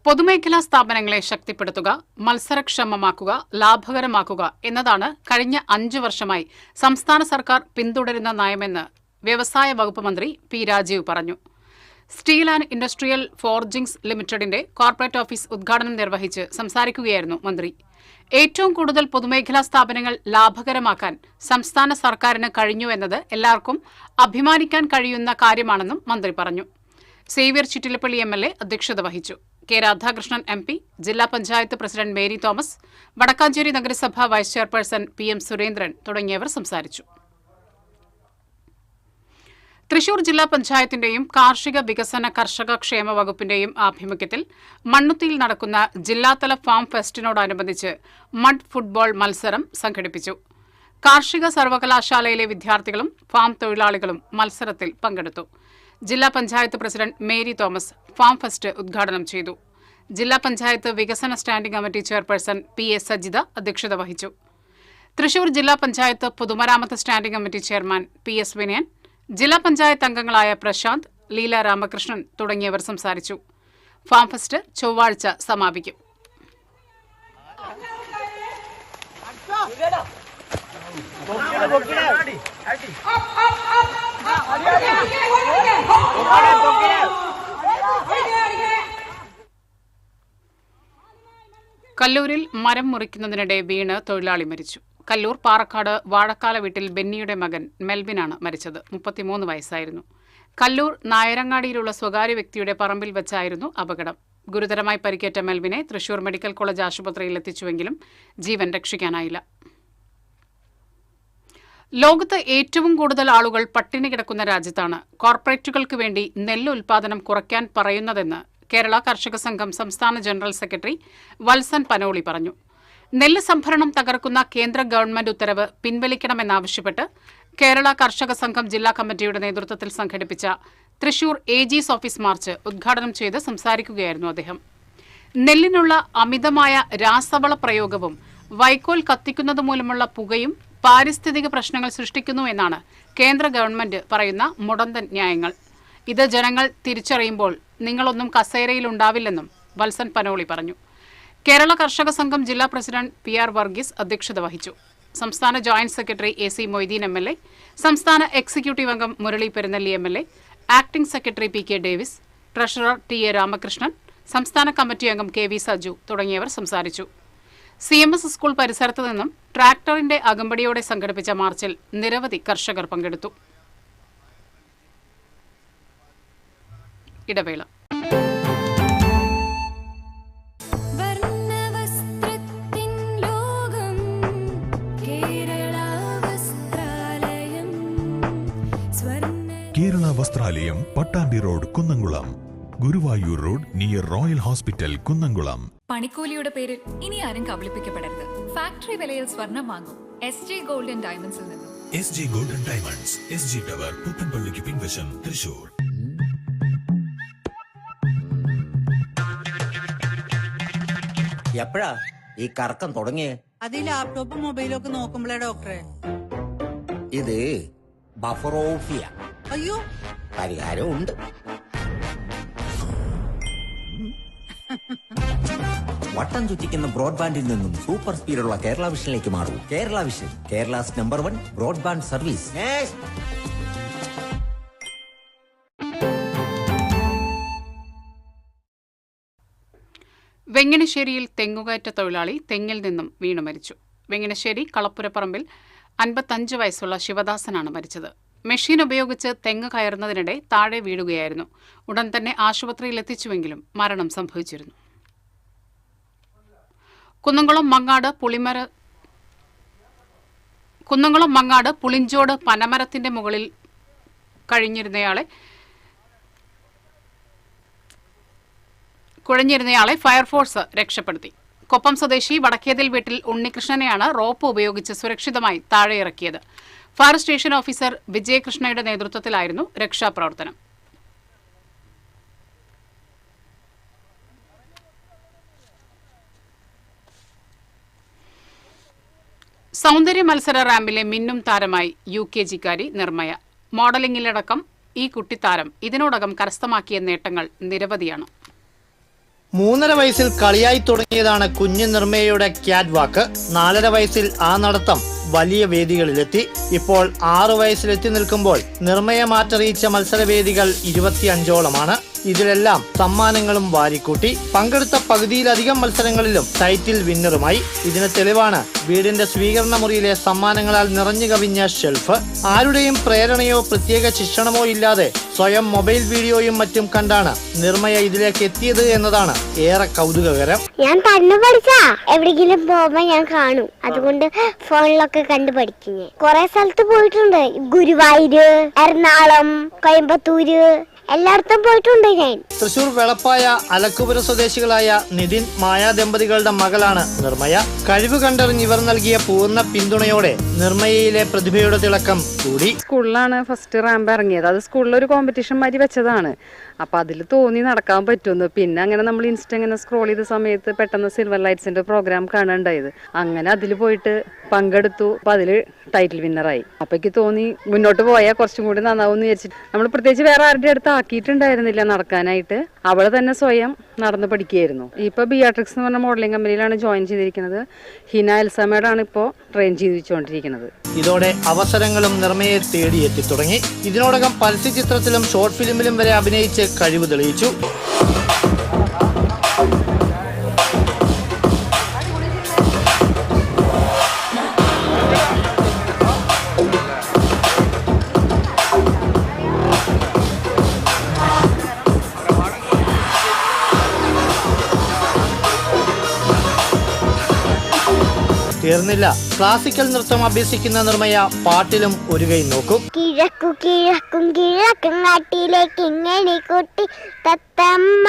പൊതുമേഖലാ സ്ഥാപനങ്ങളെ ശക്തിപ്പെടുത്തുക, മത്സരക്ഷമമാക്കുക, ലാഭകരമാക്കുക എന്നതാണ് കഴിഞ്ഞ 5 വർഷമായി സംസ്ഥാന സർക്കാർ പിന്തുടരുന്ന നയമെന്ന് വ്യവസായ വകുപ്പ് മന്ത്രി P രാജീവ് പറഞ്ഞു. സ്റ്റീൽ ആൻഡ് ഇൻഡസ്ട്രിയൽ ഫോർജിംഗ്സ് ലിമിറ്റഡിന്റെ കോർപ്പറേറ്റ് ഓഫീസ് ഉദ്ഘാടനം നിർവഹിച്ച് സംസാരിക്കുകയായിരുന്നു മന്ത്രി. ഏറ്റവും കൂടുതൽ പൊതുമേഖലാ സ്ഥാപനങ്ങൾ ലാഭകരമാക്കാൻ സംസ്ഥാന സർക്കാരിന് കഴിഞ്ഞു എന്നത് എല്ലാവർക്കും അഭിമാനിക്കാൻ കഴിയുന്ന കാര്യമാണെന്നും മന്ത്രി പറഞ്ഞു. സേവ്യർ ചിറ്റിലപ്പള്ളി MLA അധ്യക്ഷത വഹിച്ചു. K രാധാകൃഷ്ണൻ MP, ജില്ലാ panchayat president Mary Thomas, Vadakkanchery നഗരസഭ വൈസ് ചെയർപേഴ്സൺ PM സുരേന്ദ്രൻ തുടങ്ങിയവർ സംസാരിച്ചു. തൃശൂർ ജില്ലാ പഞ്ചായത്തിന്റെയും കാർഷിക വികസന കർഷക ക്ഷേമ വകുപ്പിന്റെയും ആഭിമുഖ്യത്തിൽ മണ്ണുത്തിയിൽ നടക്കുന്ന ജില്ലാതല ഫാം ഫെസ്റ്റിനോടനുബന്ധിച്ച് മഡ് ഫുട്ബോൾ മത്സരം സംഘടിപ്പിച്ചു. കാർഷിക സർവകലാശാലയിലെ വിദ്യാർത്ഥികളും ഫാം തൊഴിലാളികളും മത്സരത്തിൽ പങ്കെടുത്തു. ജില്ലാ panchayat president Mary Thomas farm fest ഉദ്ഘാടനം ചെയ്തു. ജില്ലാ പഞ്ചായത്ത് വികസന standing committee chairperson PS Sajitha അധ്യക്ഷത വഹിച്ചു. തൃശൂർ ജില്ലാ പഞ്ചായത്ത് പൊതുമരാമത്ത് standing committee chairman PS Vinayan, ജില്ലാ പഞ്ചായത്ത് അംഗങ്ങളായ പ്രശാന്ത്, ലീല രാമകൃഷ്ണൻ തുടങ്ങിയവർ സംസാരിച്ചു. ഫാം ഫെസ്റ്റ് ചൊവ്വാഴ്ച സമാപിക്കും. കല്ലൂരിൽ മരം മുറിക്കുന്നതിനിടെ വീണ് തൊഴിലാളി മരിച്ചു. കല്ലൂർ പാറക്കാട് വാഴക്കാല വീട്ടിൽ ബെന്നിയുടെ മകൻ മെൽവിനാണ് മരിച്ചത്. 33 വയസ്സായിരുന്നു. കല്ലൂർ നായരങ്ങാടിയിലുള്ള സ്വകാര്യ വ്യക്തിയുടെ പറമ്പിൽ വെച്ചായിരുന്നു അപകടം. ഗുരുതരമായി പരിക്കേറ്റ മെൽവിനെ തൃശൂർ മെഡിക്കൽ കോളേജ് ആശുപത്രിയിൽ എത്തിച്ചുവെങ്കിലും ജീവൻ രക്ഷിക്കാനായില്ല. ലോകത്ത് ഏറ്റവും കൂടുതൽ ആളുകൾ പട്ടിണി കിടക്കുന്ന രാജ്യത്താണ് കോർപ്പറേറ്റുകൾക്ക് വേണ്ടി നെല്ല് ഉൽപാദനം കുറയ്ക്കാൻ പറയുന്നതെന്ന് കേരള കർഷക സംഘം സംസ്ഥാന ജനറൽ സെക്രട്ടറി വത്സൻ പനോളി പറഞ്ഞു. നെല്ല് സംഭരണം തകർക്കുന്ന കേന്ദ്ര ഗവൺമെന്റ് ഉത്തരവ് പിൻവലിക്കണമെന്നാവശ്യപ്പെട്ട് കേരള കർഷക സംഘം ജില്ലാ കമ്മിറ്റിയുടെ നേതൃത്വത്തിൽ സംഘടിപ്പിച്ച തൃശൂർ AG's ഓഫീസ് മാർച്ച് ഉദ്ഘാടനം ചെയ്ത് സംസാരിക്കുകയായിരുന്നു അദ്ദേഹം. നെല്ലിനുള്ള അമിതമായ രാസവള പ്രയോഗവും വൈക്കോൽ കത്തിക്കുന്നത് മൂലമുള്ള പുകയും പാരിസ്ഥിതിക പ്രശ്നങ്ങൾ സൃഷ്ടിക്കുന്നു എന്നാണ് കേന്ദ്ര ഗവൺമെന്റ് പറയുന്ന മുടന്തൻ ന്യായങ്ങൾ. ഇത് ജനങ്ങൾ തിരിച്ചറിയുമ്പോൾ നിങ്ങളൊന്നും കസേരയിലുണ്ടാവില്ലെന്നും വത്സൻ പനോളി പറഞ്ഞു. കേരള കർഷക സംഘം ജില്ലാ പ്രസിഡന്റ് PR വർഗീസ് അധ്യക്ഷത വഹിച്ചു. സംസ്ഥാന joint secretary AC Moideen MLA, സംസ്ഥാന എക്സിക്യൂട്ടീവ് അംഗം Murali Perunnelli MLA, acting secretary PK Davis, treasurer TA Ramakrishnan, സംസ്ഥാന കമ്മിറ്റി അംഗം KV സജു തുടങ്ങിയവർ സംസാരിച്ചു. CMS സ്കൂൾ പരിസരത്ത് നിന്നും ട്രാക്ടറിന്റെ അകമ്പടിയോടെ സംഘടിപ്പിച്ച മാർച്ചിൽ നിരവധി കർഷകർ പങ്കെടുത്തു. ഇടവേള. Kerala Vasthralayam, Pattambi road, Kunnamkulam. Guruvayur road near royal hospital, Kunnamkulam. പണിക്കൂലിയുടെ പേരിൽ ഇനി ആരും കബളിപ്പിക്കപ്പെടരുത്. ഫാക്ടറി വിലയിൽ സ്വർണം വാങ്ങും SJ ഗോൾഡൻ ഡയമണ്ട്സിൽ നിന്നും. SJ golden diamonds, SG tower, പുത്തൻപള്ളിക്ക് പിൻവശം, തൃശൂർ. എപ്പോഴാ ഈ കറക്കം തുടങ്ങിയേ? അത് ലാപ്ടോപ്പും മൊബൈലും ഒക്കെ നോക്കുമ്പോഴേ ഡോക്ടറെ. ഇത് ബഫറോഫിയ. അയ്യോ, പരിഹാരം ഉണ്ട്. വട്ടം ചുറ്റിക്കുന്ന ബ്രോഡ്ബാൻഡിൽ നിന്നും സൂപ്പർ സ്പീഡുള്ള കേരള വിഷനിലേക്ക് മാറൂ. Kerala vision, Kerala's #1 broadband service. വെങ്ങണശ്ശേരിയിൽ തെങ്ങുകയറ്റ തൊഴിലാളി തെങ്ങിൽ നിന്നും വീണു മരിച്ചു. വെങ്ങണശ്ശേരി കളപ്പുരപ്പറമ്പിൽ 55 വയസ്സുള്ള ശിവദാസനാണ് മരിച്ചത്. മെഷീൻ ഉപയോഗിച്ച് തെങ്ങ് കയറുന്നതിനിടെ താഴെ വീഴുകയായിരുന്നു. ഉടൻ തന്നെ ആശുപത്രിയിൽ എത്തിച്ചുവെങ്കിലും മരണം സംഭവിച്ചിരുന്നു. കുന്നംകുളം മങ്ങാട് പുളിഞ്ചോട് പനമരത്തിന്റെ മുകളിൽ കുഴഞ്ഞിരുന്നയാളെ ഫയർഫോഴ്സ് രക്ഷപ്പെടുത്തി. കൊപ്പം സ്വദേശി വടക്കേതിൽ വീട്ടിൽ ഉണ്ണികൃഷ്ണനെയാണ് റോപ്പ് ഉപയോഗിച്ച് സുരക്ഷിതമായി താഴെയിറക്കിയത്. ഫയർ സ്റ്റേഷൻ ഓഫീസർ വിജയകൃഷ്ണയുടെ നേതൃത്വത്തിലായിരുന്നു രക്ഷാപ്രവർത്തനം. സൗന്ദര്യ മത്സര റാമ്പിലെ മിന്നും താരമായി UKG-കാരി നിർമ്മയ. മോഡലിംഗിലടക്കം ഈ കുട്ടിത്താരം ഇതിനോടകം കരസ്ഥമാക്കിയ നേട്ടങ്ങൾ നിരവധിയാണ്. 3.5 വയസ്സിൽ കളിയായി തുടങ്ങിയതാണ് കുഞ്ഞു നിർമ്മയുടെ ക്യാറ്റ് വാക്ക്. 4.5 വയസ്സിൽ ആ നടത്തം വലിയ വേദികളിലെത്തി. ഇപ്പോൾ 6 വയസ്സിലെത്തി നിൽക്കുമ്പോൾ നിർമ്മയെ മാറ്ററിയിച്ച മത്സരവേദികൾ 25ഓളമാണ്. ഇതിലെല്ലാം സമ്മാനങ്ങളും വാരിക്കൂട്ടി. പങ്കെടുത്ത പകുതിയിലധികം മത്സരങ്ങളിലും ടൈറ്റിൽ വിന്നറുമായി. ഇതിന് തെളിവാണ് വീടിന്റെ സ്വീകരണ മുറിയിലെ സമ്മാനങ്ങളാൽ നിറഞ്ഞു കവിഞ്ഞ ഷെൽഫ്. ആരുടെയും പ്രേരണയോ പ്രത്യേക ശിക്ഷണമോ ഇല്ലാതെ സ്വയം മൊബൈൽ വീഡിയോയും മറ്റും കണ്ടാണ് നിർമ്മയ ഇതിലേക്ക് എത്തിയത് എന്നതാണ് ഏറെ കൗതുകകരം. ഞാൻ തന്നെ പഠിച്ചാ എവിടെയെങ്കിലും പോകുമ്പോ ഞാൻ കാണും. അതുകൊണ്ട് ഫോണിലൊക്കെ കണ്ടു പഠിക്കും. കുറെ സ്ഥലത്ത് പോയിട്ടുണ്ട്. ഗുരുവായൂര്, എറണാകുളം, കോയമ്പത്തൂര്, എല്ലായിടത്തും പോയിട്ടുണ്ട് ഞാൻ. തൃശൂർ വെളപ്പായ അലക്കുപുര സ്വദേശികളായ നിതിൻ മായ ദമ്പതികളുടെ മകളാണ് നിർമ്മയ. കഴിവ് കണ്ടറിഞ്ഞ് ഇവർ നൽകിയ പൂർണ്ണ പിന്തുണയോടെ നിർമ്മയയിലെ പ്രതിഭയുടെ തിളക്കം കൂടി. സ്കൂളിലാണ് ഫസ്റ്റ് റാമ്പ് ഇറങ്ങിയത്. അത് സ്കൂളിലൊരു കോമ്പറ്റീഷൻ മാതിരി വെച്ചതാണ്. അപ്പോൾ അതിൽ തോന്നി നടക്കാൻ പറ്റുമെന്ന്. പിന്നെ അങ്ങനെ നമ്മൾ ഇൻസ്റ്റ ഇങ്ങനെ സ്ക്രോൾ ചെയ്ത സമയത്ത് പെട്ടെന്ന് സിൽവർ ലൈറ്റ്സിൻ്റെ പ്രോഗ്രാം കാണാനുണ്ടായത്. അങ്ങനെ അതിൽ പോയിട്ട് പങ്കെടുത്തു. അപ്പോൾ അതിൽ ടൈറ്റിൽ വിന്നറായി. അപ്പോൾ എനിക്ക് തോന്നി മുന്നോട്ട് പോയാൽ കുറച്ചും കൂടി നന്നാവും എന്ന് വിചാരിച്ചിട്ട് നമ്മൾ പ്രത്യേകിച്ച് വേറെ ആരുടെ അടുത്ത് ആക്കിയിട്ടുണ്ടായിരുന്നില്ല നടക്കാനായിട്ട്. അവളെ തന്നെ സ്വയം നടന്ന് പഠിക്കുകയായിരുന്നു. ഇപ്പോൾ ബിയാട്രിക്സ് എന്ന് പറഞ്ഞ മോഡലിംഗ് കമ്പനിയിലാണ് ജോയിൻ ചെയ്തിരിക്കുന്നത്. ഹിന എൽസമേഡാണ് ഇപ്പോൾ ട്രെയിൻ ചെയ്തുകൊണ്ടിരിക്കുന്നത്. ഇതോടെ അവസരങ്ങളും നിർമ്മയെ തേടിയെത്തി തുടങ്ങി. ഇതിനോടകം പരസ്യചിത്രത്തിലും ഷോർട്ട് ഫിലിമിലും വരെ അഭിനയിച്ച് കഴിവ് തെളിയിച്ചു. തീർന്നില്ല. ക്ലാസിക്കൽ നൃത്തം അഭ്യസിക്കുന്ന നിർമ്മയ പാട്ടിലും ഒരു കൈ നോക്കും. കിഴക്കു കിഴക്കും കിഴക്കും നാട്ടിലേക്ക് ഇങ്ങനെ കൊട്ടി തത്തമ്മ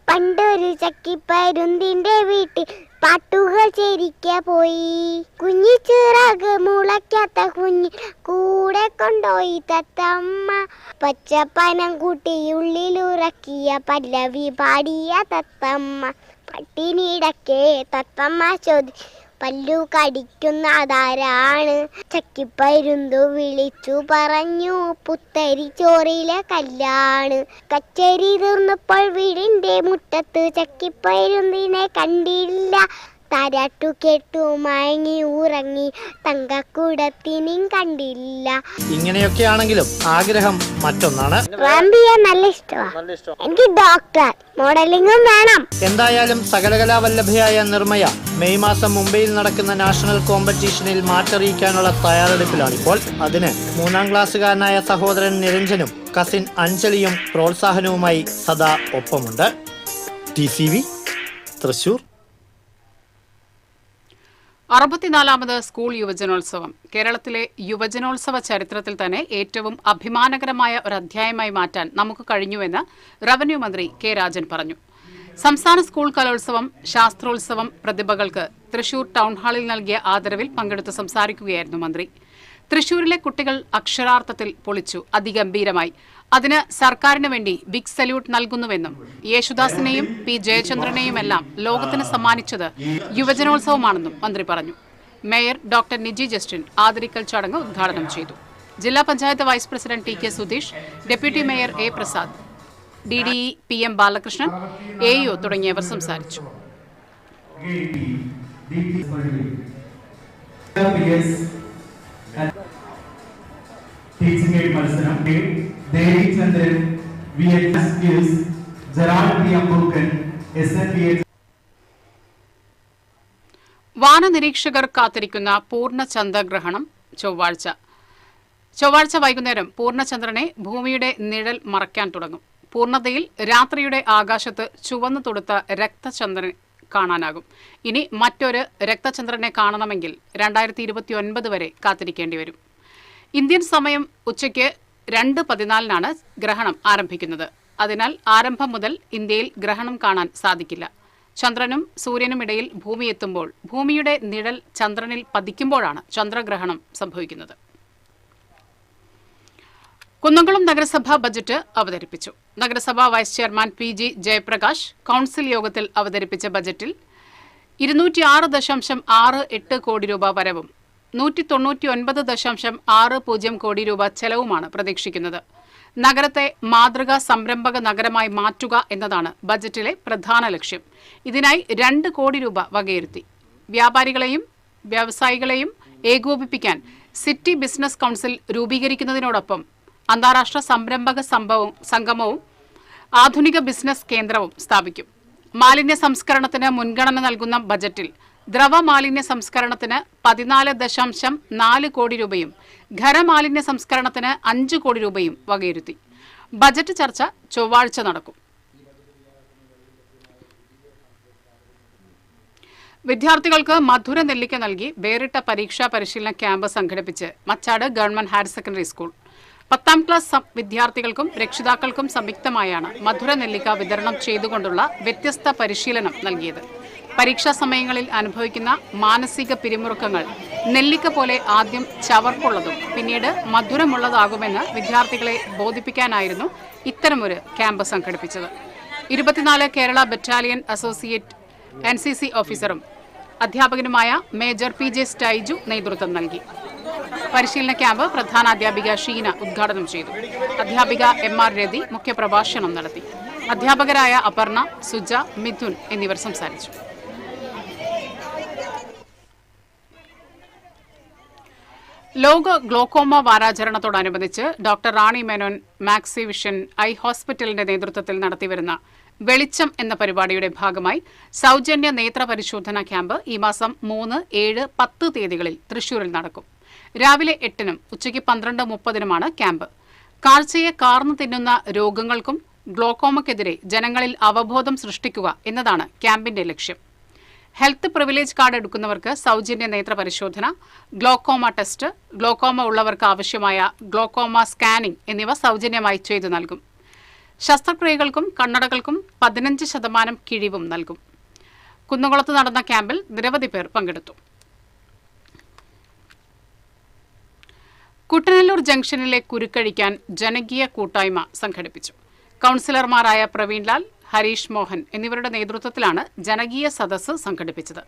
പണ്ടൊരു ചക്കിപ്പരുന്തിന്റെ വീട്ടിൽ പാട്ടുകൾ ചേരിക്ക പോയി. കുഞ്ഞി ചിറക് മുളയ്ക്കാത്ത കുഞ്ഞി കൂടെ കൊണ്ടോയി തത്തമ്മ. പച്ചപ്പനം കൂട്ടി ഉള്ളിലുറക്കിയ പല്ലവി പാടിയ തത്തമ്മ. പട്ടിണിടക്കെ തത്തമ്മ ചോദി പല്ലു കടിക്കുന്നതാരാണ്? ചക്കിപ്പരുന്തു വിളിച്ചു പറഞ്ഞു പുത്തരി ചോറിലെ കല്ലാണ്. കച്ചേരി തീർന്നപ്പോൾ വീടിന്റെ മുറ്റത്ത് ചക്കിപ്പരുന്തിനെ കണ്ടില്ല. താരാട്ടു കേട്ടു മയങ്ങി ഉറങ്ങി തങ്കക്കുടത്തിനും കണ്ടില്ല. ഇങ്ങനെയൊക്കെയാണെങ്കിലും ആഗ്രഹം മറ്റൊന്നാണ്. നല്ല ഇഷ്ടമാണ്. എനിക്ക് ഡോക്ടർ മോഡലിംഗും വേണം. എന്തായാലും സകലകലാവല്ലഭയായ നിർമ്മയ മെയ് മാസം മുംബൈയിൽ നടക്കുന്ന നാഷണൽ കോമ്പറ്റീഷനിൽ മാറ്ററിയിക്കാനുള്ള തയ്യാറെടുപ്പിലാണിപ്പോൾ. അതിന് 3ാം ക്ലാസ്സുകാരനായ സഹോദരൻ നിരഞ്ജനും കസിൻ അഞ്ജലിയും പ്രോത്സാഹനവുമായി സദാ ഒപ്പമുണ്ട്. TCV തൃശൂർ. 64ാമത് സ്കൂൾ യുവജനോത്സവം കേരളത്തിലെ യുവജനോത്സവ ചരിത്രത്തിൽ തന്നെ ഏറ്റവും അഭിമാനകരമായ ഒരു അധ്യായമായി മാറ്റാൻ നമുക്ക് കഴിഞ്ഞുവെന്ന് റവന്യൂ മന്ത്രി കെ രാജൻ പറഞ്ഞു. സംസ്ഥാന സ്കൂൾ കലോത്സവം, ശാസ്ത്രോത്സവം പ്രതിഭകൾക്ക് തൃശൂർ ടൗൺഹാളിൽ നൽകിയ ആദരവിൽ പങ്കെടുത്ത് സംസാരിക്കുകയായിരുന്നു മന്ത്രി. തൃശൂരിലെ കുട്ടികൾ അക്ഷരാർത്ഥത്തിൽ പൊളിച്ചു, അതിഗംഭീരമായി. അതിന് സർക്കാരിന് വേണ്ടി ബിഗ് സല്യൂട്ട് നൽകുന്നുവെന്നും യേശുദാസിനെയും പി ജയചന്ദ്രനെയുമെല്ലാം ലോകത്തിന് സമ്മാനിച്ചത് യുവജനോത്സവമാണെന്നും മന്ത്രി പറഞ്ഞു. മേയർ ഡോക്ടർ നിജി ജസ്റ്റിൻ ആദരിക്കൽ ചടങ്ങ് ഉദ്ഘാടനം ചെയ്തു. ജില്ലാ panchayat vice president TK Sudheesh, deputy mayor A Prasad, DDE PM Balakrishnan, AEO തുടങ്ങിയവർ സംസാരിച്ചു. ടീച്ചിംഗ് എയ്ഡ് മത്സരം Devichandran VHS skills Gerald P. Ambookan SNPH. വാനനിരീക്ഷകർ കാത്തിരിക്കുന്ന പൂർണ്ണചന്ദ്രഗ്രഹണം ചൊവ്വാഴ്ച വൈകുന്നേരം പൂർണ്ണചന്ദ്രനെ ഭൂമിയുടെ നിഴൽ മറയ്ക്കാൻ തുടങ്ങും. പൂർണ്ണതയിൽ രാത്രിയുടെ ആകാശത്ത് ചുവന്നു തൊടുത്ത രക്തചന്ദ്രൻ കാണാനാകും. ഇനി മറ്റൊരു രക്തചന്ദ്രനെ കാണണമെങ്കിൽ 2029 വരെ കാത്തിരിക്കേണ്ടി വരും. ഇന്ത്യൻ സമയം ഉച്ചയ്ക്ക് 2:14 ഗ്രഹണം ആരംഭിക്കുന്നത്. അതിനാൽ ആരംഭം മുതൽ ഇന്ത്യയിൽ ഗ്രഹണം കാണാൻ സാധിക്കില്ല. ചന്ദ്രനും സൂര്യനും ഇടയിൽ ഭൂമി എത്തുമ്പോൾ ഭൂമിയുടെ നിഴൽ ചന്ദ്രനിൽ പതിക്കുമ്പോഴാണ് ചന്ദ്രഗ്രഹണം സംഭവിക്കുന്നത്. കുന്നംകുളം നഗരസഭ ബജറ്റ് അവതരിപ്പിച്ചു. നഗരസഭാ vice chairman PG Jayaprakash council യോഗത്തിൽ അവതരിപ്പിച്ച ബജറ്റിൽ 206.68 കോടി രൂപ വരവും 199.60 കോടി രൂപ ചെലവുമാണ് പ്രതീക്ഷിക്കുന്നത്. നഗരത്തെ മാതൃകാ സംരംഭക നഗരമായി മാറ്റുക എന്നതാണ് ബജറ്റിലെ പ്രധാന ലക്ഷ്യം. ഇതിനായി 2 കോടി രൂപ വകയിരുത്തി. വ്യാപാരികളെയും വ്യവസായികളെയും ഏകോപിപ്പിക്കാൻ സിറ്റി ബിസിനസ് കൌൺസിൽ രൂപീകരിക്കുന്നതിനോടൊപ്പം അന്താരാഷ്ട്ര സംരംഭക സംഗമവും ആധുനിക ബിസിനസ് കേന്ദ്രവും സ്ഥാപിക്കും. മാലിന്യ സംസ്കരണത്തിന് മുൻഗണന നൽകുന്ന ബജറ്റിൽ ദ്രവ മാലിന്യ സംസ്കരണത്തിന് 14.4 കോടി രൂപയും ഖരമാലിന്യ സംസ്കരണത്തിന് 5 കോടി രൂപയും വകയിരുത്തി. ബജറ്റ് ചർച്ച ചൊവ്വാഴ്ച നടക്കും. വിദ്യാർത്ഥികൾക്ക് മധുര നെല്ലിക്ക നൽകി വേറിട്ട പരീക്ഷാ പരിശീലന ക്യാമ്പ് സംഘടിപ്പിച്ച് Machad government higher secondary school. 10ാം class വിദ്യാർത്ഥികൾക്കും രക്ഷിതാക്കൾക്കും സംയുക്തമായാണ് മധുര നെല്ലിക്ക വിതരണം ചെയ്തുകൊണ്ടുള്ള വ്യത്യസ്ത പരിശീലനം നൽകിയത്. പരീക്ഷാ സമയങ്ങളിൽ അനുഭവിക്കുന്ന മാനസിക പിരിമുറുക്കങ്ങൾ നെല്ലിക്ക പോലെ ആദ്യം ചവർപ്പുള്ളതും പിന്നീട് മധുരമുള്ളതാകുമെന്ന് വിദ്യാർത്ഥികളെ ബോധിപ്പിക്കാനായിരുന്നു ഇത്തരമൊരു ക്യാമ്പ് സംഘടിപ്പിച്ചത്. 24 കേരള ബറ്റാലിയൻ അസോസിയേറ്റ് NCC ഓഫീസറും അധ്യാപകനുമായ മേജർ PJ സ്റ്റൈജു നേതൃത്വം നൽകി. പരിശീലന ക്യാമ്പ് പ്രധാനാധ്യാപിക ഷീന ഉദ്ഘാടനം ചെയ്തു. അധ്യാപിക MR രതി മുഖ്യപ്രഭാഷണം നടത്തി. അധ്യാപകരായ അപർണ, സുജ, മിഥുൻ എന്നിവർ സംസാരിച്ചു. ലോക glaucoma വാരാചരണത്തോടനുബന്ധിച്ച് doctor Rani Menon Maxivision I ഹോസ്പിറ്റലിന്റെ നേതൃത്വത്തിൽ നടത്തിവരുന്ന വെളിച്ചം എന്ന പരിപാടിയുടെ ഭാഗമായി സൗജന്യ നേത്ര പരിശോധനാ ക്യാമ്പ് ഈ മാസം 3, 7, 10 തീയതികളിൽ തൃശൂരിൽ നടക്കും. രാവിലെ 8-നും ഉച്ചയ്ക്ക് 12:30-നുമാണ് ക്യാമ്പ്. കാഴ്ചയെ കാർന്നു തിന്നുന്ന രോഗങ്ങൾക്കും ഗ്ലോക്കോമയ്ക്കെതിരെ ജനങ്ങളിൽ അവബോധം സൃഷ്ടിക്കുക എന്നതാണ് ക്യാമ്പിന്റെ ലക്ഷ്യം. ഹെൽത്ത് പ്രിവിലേജ് കാർഡ് എടുക്കുന്നവർക്ക് സൗജന്യ നേത്ര പരിശോധന, ഗ്ലോക്കോമ ടെസ്റ്റ്, ഗ്ലോക്കോമ ഉള്ളവർക്ക് ആവശ്യമായ ഗ്ലോക്കോമ സ്കാനിംഗ് എന്നിവ സൗജന്യമായി ചെയ്തു നൽകും. ശസ്ത്രക്രിയകൾക്കും കണ്ണടകൾക്കും 15% കിഴിവും നൽകും. കുന്നംകുളത്ത് നടന്ന ക്യാമ്പിൽ നിരവധി പേർ പങ്കെടുത്തു. കുട്ടനെല്ലൂർ ജംഗ്ഷനിലെ കുരുക്കഴിക്കാൻ ജനകീയ കൂട്ടായ്മ സംഘടിപ്പിച്ചു. കൌൺസിലർമാരായ പ്രവീൺ ലാൽ, ഹരീഷ് മോഹൻ എന്നിവരുടെ നേതൃത്വത്തിലാണ് ജനകീയ സദസ്സ് സംഘടിപ്പിച്ചത്.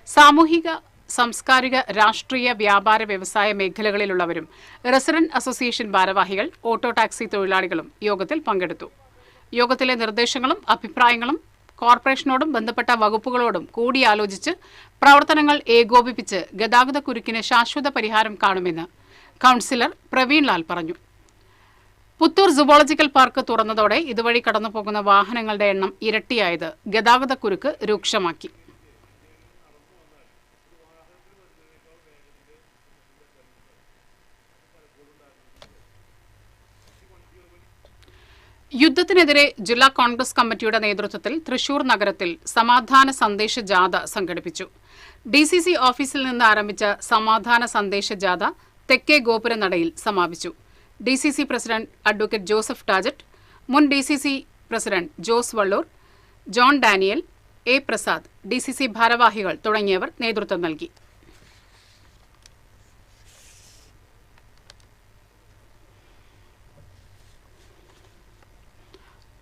സാമൂഹിക, സാംസ്കാരിക, രാഷ്ട്രീയ, വ്യാപാര, വ്യവസായ മേഖലകളിലുള്ളവരും റെസിഡന്റ് അസോസിയേഷൻ ഭാരവാഹികൾ, ഓട്ടോ ടാക്സി തൊഴിലാളികളും യോഗത്തിൽ പങ്കെടുത്തു. യോഗത്തിലെ നിർദ്ദേശങ്ങളും അഭിപ്രായങ്ങളും കോർപ്പറേഷനോടും ബന്ധപ്പെട്ട വകുപ്പുകളോടും കൂടിയാലോചിച്ച് പ്രവർത്തനങ്ങൾ ഏകോപിപ്പിച്ച് ഗതാഗത കുരുക്കിന് ശാശ്വത പരിഹാരം കാണുമെന്ന് കൌൺസിലർ പ്രവീൺ ലാൽ പറഞ്ഞു. പുത്തൂർ സുവോളജിക്കൽ പാർക്ക് തുറന്നതോടെ ഇതുവഴി കടന്നുപോകുന്ന വാഹനങ്ങളുടെ എണ്ണം ഇരട്ടിയായത് ഗതാഗതക്കുരുക്ക് രൂക്ഷമാക്കി. യുദ്ധത്തിനെതിരെ ജില്ലാ കോൺഗ്രസ് കമ്മിറ്റിയുടെ നേതൃത്വത്തിൽ തൃശൂർ നഗരത്തിൽ സമാധാന സന്ദേശ ജാഥ സംഘടിപ്പിച്ചു. DCC ഓഫീസിൽ നിന്ന് ആരംഭിച്ച സമാധാന സന്ദേശ ജാഥ തെക്കേ ഗോപുരനടയിൽ സമാപിച്ചു. DCC പ്രസിഡന്റ് അഡ്വക്കേറ്റ് ജോസഫ് ടാജറ്റ്, മുൻ DCC president Jose Vallur, John Daniel, A. Prasad, DCC ഭാരവാഹികൾ തുടങ്ങിയവർ നേതൃത്വം നൽകി.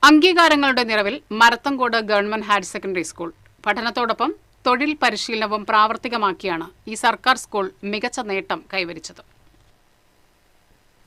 അംഗീകാരങ്ങളുടെ നിറവിൽ Marathamcode government higher secondary school പഠനത്തോടൊപ്പം തൊഴിൽ പരിശീലനവും പ്രാവർത്തികമാക്കിയാണ് ഈ സർക്കാർ സ്കൂൾ മികച്ച നേട്ടം കൈവരിച്ചത്.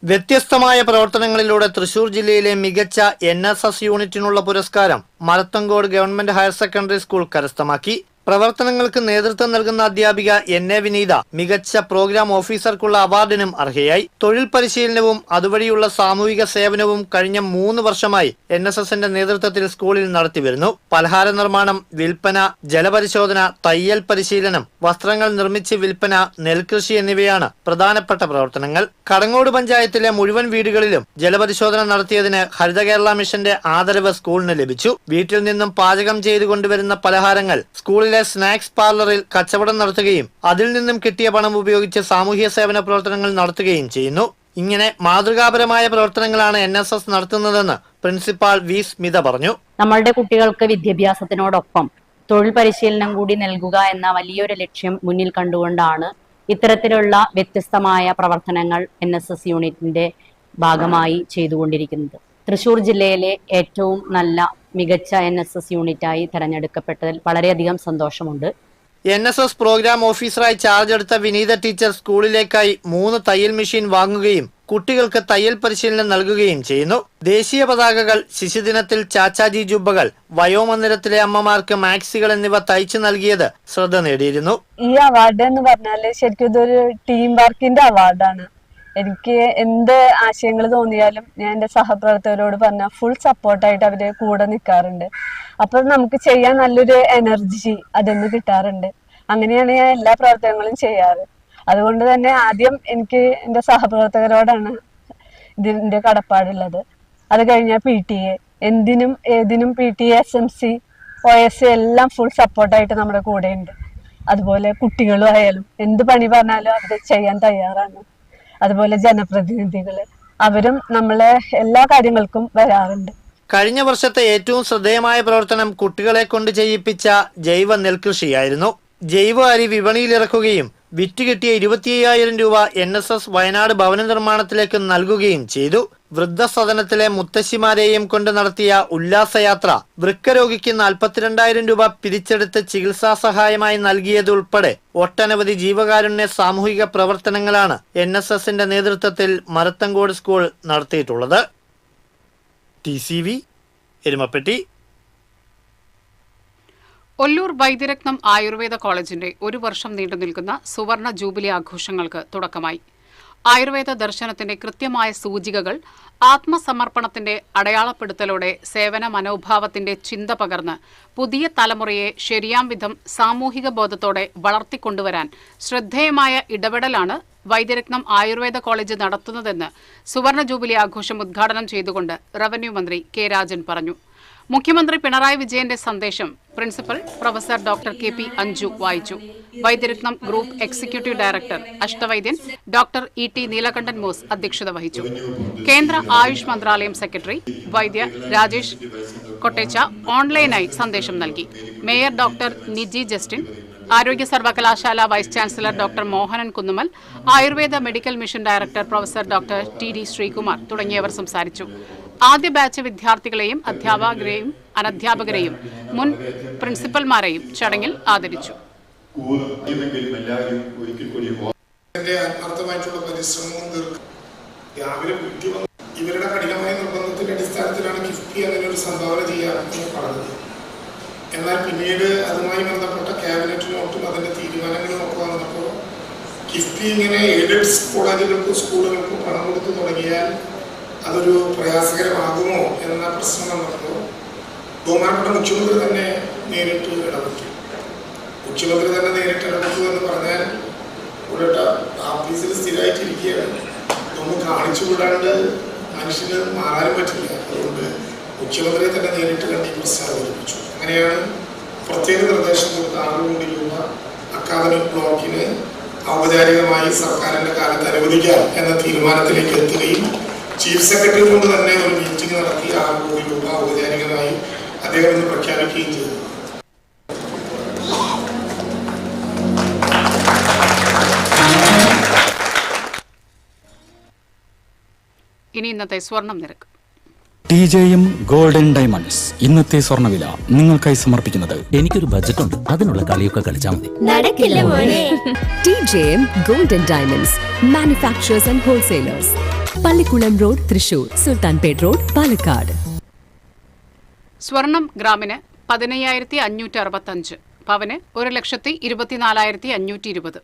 വ്യത്യസ്തമായ പ്രവർത്തനങ്ങളിലൂടെ തൃശൂർ ജില്ലയിലെ മികച്ച NSS യൂണിറ്റിനുള്ള പുരസ്കാരം Marathamcode government higher secondary school കരസ്ഥമാക്കി. പ്രവർത്തനങ്ങൾക്ക് നേതൃത്വം നൽകുന്ന അധ്യാപിക NA വിനീത മികച്ച പ്രോഗ്രാം ഓഫീസർക്കുള്ള അവാർഡിനും അർഹയായി. തൊഴിൽ പരിശീലനവും അതുവഴിയുള്ള സാമൂഹിക സേവനവും കഴിഞ്ഞ 3 വർഷമായി NSSന്റെ നേതൃത്വത്തിൽ സ്കൂളിൽ നടത്തിവരുന്നു. പലഹാര നിർമ്മാണം, വിൽപ്പന, ജലപരിശോധന, തയ്യൽ പരിശീലനം, വസ്ത്രങ്ങൾ നിർമ്മിച്ച് വിൽപ്പന, നെൽകൃഷി എന്നിവയാണ് പ്രധാനപ്പെട്ട പ്രവർത്തനങ്ങൾ. കടങ്ങോട് പഞ്ചായത്തിലെ മുഴുവൻ വീടുകളിലും ജലപരിശോധന നടത്തിയതിന് ഹരിത കേരള മിഷന്റെ ആദരവ് സ്കൂളിന് ലഭിച്ചു. വീട്ടിൽ നിന്നും പാചകം ചെയ്തു കൊണ്ടുവരുന്ന പലഹാരങ്ങൾ സ്കൂളിലെ സ്നാക്സ് പാർലറിൽ കച്ചവടം നടത്തുകയും അതിൽ നിന്നും കിട്ടിയ പണം ഉപയോഗിച്ച് സാമൂഹ്യ സേവന പ്രവർത്തനങ്ങൾ നടത്തുകയും ചെയ്യുന്നു. ഇങ്ങനെ മാതൃകാപരമായ പ്രവർത്തനങ്ങളാണ് NSS നടത്തുന്നതെന്ന് പ്രിൻസിപ്പാൾ V. സ്മിത പറഞ്ഞു. നമ്മളുടെ കുട്ടികൾക്ക് വിദ്യാഭ്യാസത്തിനോടൊപ്പം തൊഴിൽ പരിശീലനം കൂടി നൽകുക എന്ന വലിയൊരു ലക്ഷ്യം മുന്നിൽ കണ്ടുകൊണ്ടാണ് ഇത്തരത്തിലുള്ള വ്യത്യസ്തമായ പ്രവർത്തനങ്ങൾ NSS യൂണിറ്റിന്റെ ഭാഗമായി ചെയ്തുകൊണ്ടിരിക്കുന്നത്. തൃശൂർ ജില്ലയിലെ ഏറ്റവും നല്ല മികച്ച NSS യൂണിറ്റായി തെരഞ്ഞെടുക്കപ്പെട്ടതിൽ വളരെയധികം സന്തോഷമുണ്ട്. NSS പ്രോഗ്രാം ഓഫീസറായി ചാർജ് എടുത്ത വിനീത ടീച്ചർ സ്കൂളിലേക്കായി 3 തയ്യൽ മെഷീൻ വാങ്ങുകയും കുട്ടികൾക്ക് തയ്യൽ പരിശീലനം നൽകുകയും ചെയ്യുന്നു. ദേശീയ പതാകകൾ, ശിശുദിനത്തിൽ ചാച്ചാജി ജുബ്ബകൾ, വയോമന്ദിരത്തിലെ അമ്മമാർക്ക് മാക്സികൾ എന്നിവ തയ്ച്ചു നൽകിയത് ശ്രദ്ധ നേടിയിരുന്നു. ഈ അവാർഡ് എന്ന് പറഞ്ഞാല് ശരിക്കും ഇതൊരു ടീം വർക്കിന്റെ അവാർഡാണ്. എനിക്ക് എന്ത് ആശയങ്ങൾ തോന്നിയാലും ഞാൻ എൻ്റെ സഹപ്രവർത്തകരോട് പറഞ്ഞാൽ ഫുൾ സപ്പോർട്ടായിട്ട് അവര് കൂടെ നിൽക്കാറുണ്ട്. അപ്പൊ നമുക്ക് ചെയ്യാൻ നല്ലൊരു എനർജി അതിൽ നിന്ന് കിട്ടാറുണ്ട്. അങ്ങനെയാണ് ഞാൻ എല്ലാ പ്രവർത്തനങ്ങളും ചെയ്യാറ്. അതുകൊണ്ട് തന്നെ ആദ്യം എനിക്ക് എൻ്റെ സഹപ്രവർത്തകരോടാണ് ഇതിന്റെ കടപ്പാടുള്ളത്. അത് കഴിഞ്ഞാൽ PTA, എന്തിനും ഏതിനും PTA, SMC, OS എല്ലാം ഫുൾ സപ്പോർട്ടായിട്ട് നമ്മുടെ കൂടെ ഉണ്ട്. അതുപോലെ കുട്ടികളും ആയാലും എന്ത് പണി പറഞ്ഞാലും അവർ ചെയ്യാൻ തയ്യാറാണ്. അതുപോലെ ജനപ്രതിനിധികള് അവരും നമ്മളെ എല്ലാ കാര്യങ്ങൾക്കും വരാറുണ്ട്. കഴിഞ്ഞ വർഷത്തെ ഏറ്റവും ശ്രദ്ധേയമായ പ്രവർത്തനം കുട്ടികളെ കൊണ്ട് ചെയ്യിപ്പിച്ച ജൈവ നെൽകൃഷിയായിരുന്നു. ജൈവ അരി വിപണിയിലിറക്കുകയും വിറ്റ് കിട്ടിയ 25,000 രൂപ NSS വയനാട് ഭവന നിർമ്മാണത്തിലേക്ക് നൽകുകയും ചെയ്തു. വൃദ്ധസദനത്തിലെ മുത്തശ്ശിമാരെയും കൊണ്ട് നടത്തിയ ഉല്ലാസയാത്ര വൃക്കരോഗിക്ക് 42,000 രൂപ പിരിച്ചെടുത്ത് ചികിത്സാ സഹായമായി നൽകിയതുൾപ്പെടെ ഒട്ടനവധി ജീവകാരുണ്യ സാമൂഹിക പ്രവർത്തനങ്ങളാണ് NSSന്റെ നേതൃത്വത്തിൽ മരത്തങ്കോട് സ്കൂൾ നടത്തിയിട്ടുള്ളത്. TCV എരുമപ്പെട്ടി. ഒല്ലൂർ വൈദ്യരത്നം ആയുർവേദ കോളേജിന്റെ 1 വർഷം നീണ്ടുനിൽക്കുന്ന സുവർണ ജൂബിലി ആഘോഷങ്ങൾക്ക് തുടക്കമായി. ആയുർവേദ ദർശനത്തിന്റെ കൃത്യമായ സൂചികകൾ ആത്മസമർപ്പണത്തിന്റെ അടയാളപ്പെടുത്തലോടെ സേവന മനോഭാവത്തിന്റെ ചിന്ത പകർന്ന് പുതിയ തലമുറയെ ശരിയാം വിധം സാമൂഹിക ബോധത്തോടെ വളർത്തിക്കൊണ്ടുവരാൻ ശ്രദ്ധേയമായ ഇടപെടലാണ് വൈദ്യരത്നം ആയുർവേദ കോളേജ് നടത്തുന്നതെന്ന് സുവർണ ജൂബിലി ആഘോഷം ഉദ്ഘാടനം ചെയ്തുകൊണ്ട് റവന്യൂ മന്ത്രി കെ രാജൻ പറഞ്ഞു. മുഖ്യമന്ത്രി പിണറായി വിജയന്റെ സന്ദേശം principal professor doctor KP Anju വായിച്ചു. Vaidyaratnam group executive director Ashtavaidyan doctor ET Neelakandhan Mooss അധ്യക്ഷത വഹിച്ചു. കേന്ദ്ര ആയുഷ് മന്ത്രാലയം സെക്രട്ടറി വൈദ്യ രാജേഷ് കൊട്ടേച്ച ഓൺലൈനായി സന്ദേശം നൽകി. മേയർ ഡോക്ടർ നിജി ജസ്റ്റിൻ, ആരോഗ്യ സർവകലാശാല vice chancellor doctor Mohanan Kunnumal, Ayurveda medical mission director professor doctor TD Sreekumar തുടങ്ങിയവർ സംസാരിച്ചു. ആദ്യ ബാച്ച് വിദ്യാർത്ഥികളെയും അധ്യാപകരെയും അനധ്യാപകരെയും മുൻ പ്രിൻസിപ്പൽമാരെയും ചടങ്ങിൽ ആദരിച്ചു. ആത്മാർത്ഥമായിട്ടുള്ള പരിശ്രമവും രാവിലെ ഇവരുടെ കഠിനമായ നിർബന്ധത്തിന്റെ അടിസ്ഥാനത്തിലാണ് കിഫ്ബി അങ്ങനെ ഒരു സംഭാവന ചെയ്യാമെന്ന് പറഞ്ഞത്. എന്നാൽ പിന്നീട് അതുമായി ബന്ധപ്പെട്ട ക്യാബിനറ്റ് നോട്ടും അതിന്റെ തീരുമാനങ്ങളും ഒക്കെ വന്നപ്പോൾ കിഫ്ബി ഇങ്ങനെ എയ്ഡഡ് കോളേജുകൾക്കും സ്കൂളുകൾക്കും പണം കൊടുത്തു തുടങ്ങിയാൽ അതൊരു പ്രയാസകരമാകുമോ എന്ന പ്രശ്നം വന്നപ്പോൾ ബഹുമാനപ്പെട്ട മുഖ്യമന്ത്രി തന്നെ നേരിട്ട് ഇടപെട്ടു. മുഖ്യമന്ത്രി തന്നെ നേരിട്ട് ഇടപെട്ടു എന്ന് പറഞ്ഞാൽ ഇവിടെ ഓഫീസിൽ സ്ഥിരമായിട്ടിരിക്കുകയാണ്. ഒന്ന് കാണിച്ചു വിടാണ്ട് മനുഷ്യന് മാറാനും പറ്റില്ല. അതുകൊണ്ട് മുഖ്യമന്ത്രിയെ തന്നെ നേരിട്ട് കണ്ട് ഈ പ്രശ്നം അവതരിപ്പിച്ചു. അങ്ങനെയാണ് പ്രത്യേക നിർദ്ദേശം കൊടുത്ത 6 കോടി രൂപ അക്കാദമിക് ബ്ലോക്കിന് ഔപചാരികമായി സർക്കാരിന്റെ കാലത്ത് അനുവദിക്കാം എന്ന തീരുമാനത്തിലേക്ക് എത്തുകയും ചീഫ് സെക്രട്ടറി കൊണ്ട് തന്നെ ഒരു മീറ്റിംഗ് നടത്തി 6 കോടി രൂപ ഔപചാരികമായി അദ്ദേഹം ഇന്ന് പ്രഖ്യാപിക്കുകയും ചെയ്തു. ഇനി ഇന്നത്തെ സ്വർണം നിരക്ക്. TJM ഗോൾഡൻ ഡയമണ്ട്സ് ഇന്നത്തെ സ്വർണ്ണവില നിങ്ങൾക്കായി സമർപ്പിക്കുന്നത് എനിക്കൊരു ബജറ്റ് ഉണ്ട്, അതിനുള്ള കളിയൊക്കെ കളിച്ചാൽ മതി. നടക്കില്ല മോനെ. TJM golden diamonds manufacturers and wholesalers, Pallikulam road, Thrissur, Sultanpet road, Palakkad. സ്വർണം ഗ്രാമിന് 15,565, പവന് 1,24,520.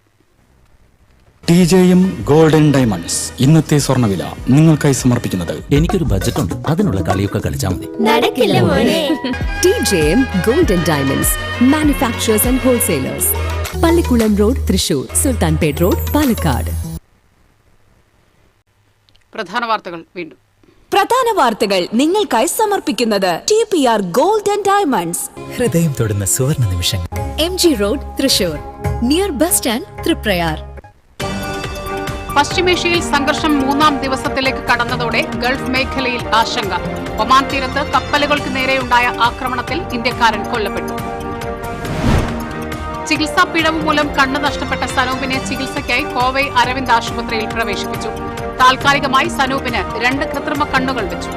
TJM ഗോൾഡൻ ഡയമണ്ട്സ് ഇന്നത്തെ സ്വർണ്ണവില നിങ്ങൾക്കായി സമർപ്പിക്കുന്നത് എനിക്കൊരു ബജറ്റ് ഉണ്ട്, അതിനുള്ള കളിയൊക്കെ കളിച്ചാൽ മതി. നടക്കില്ല മോനെ. TJM golden diamonds manufacturers and wholesalers, Pallikulam road, Thrissur, Sultanpet road, Palakkad. പ്രധാന വാർത്തകൾ വീണ്ടും. പ്രധാന വാർത്തകൾ നിങ്ങൾക്കായി സമർപ്പിക്കുന്നത് TPR ഗോൾഡൻ ഡയമണ്ട്സ്. ഹൃദയം തൊടുന്ന സുവർണ നിമിഷങ്ങൾ. MG road, Thrissur, near bus stand, Triprayar. പശ്ചിമേഷ്യയിൽ സംഘർഷം 3-ാം ദിവസത്തിലേക്ക് കടന്നതോടെ ഗൾഫ് മേഖലയിൽ ആശങ്ക. ഒമാൻ തീരത്ത് കപ്പലുകൾക്ക് നേരെയുണ്ടായ ആക്രമണത്തിൽ ഇന്ത്യക്കാരൻ കൊല്ലപ്പെട്ടു. ചികിത്സാ പിഴവ് മൂലം കണ്ണ് നഷ്ടപ്പെട്ട സനൂപിനെ ചികിത്സയ്ക്കായി കോവൈ അരവിന്ദ് ആശുപത്രിയിൽ പ്രവേശിപ്പിച്ചു. താൽക്കാലികമായി സനൂപിന് 2 കൃത്രിമ കണ്ണുകൾ വെച്ചു.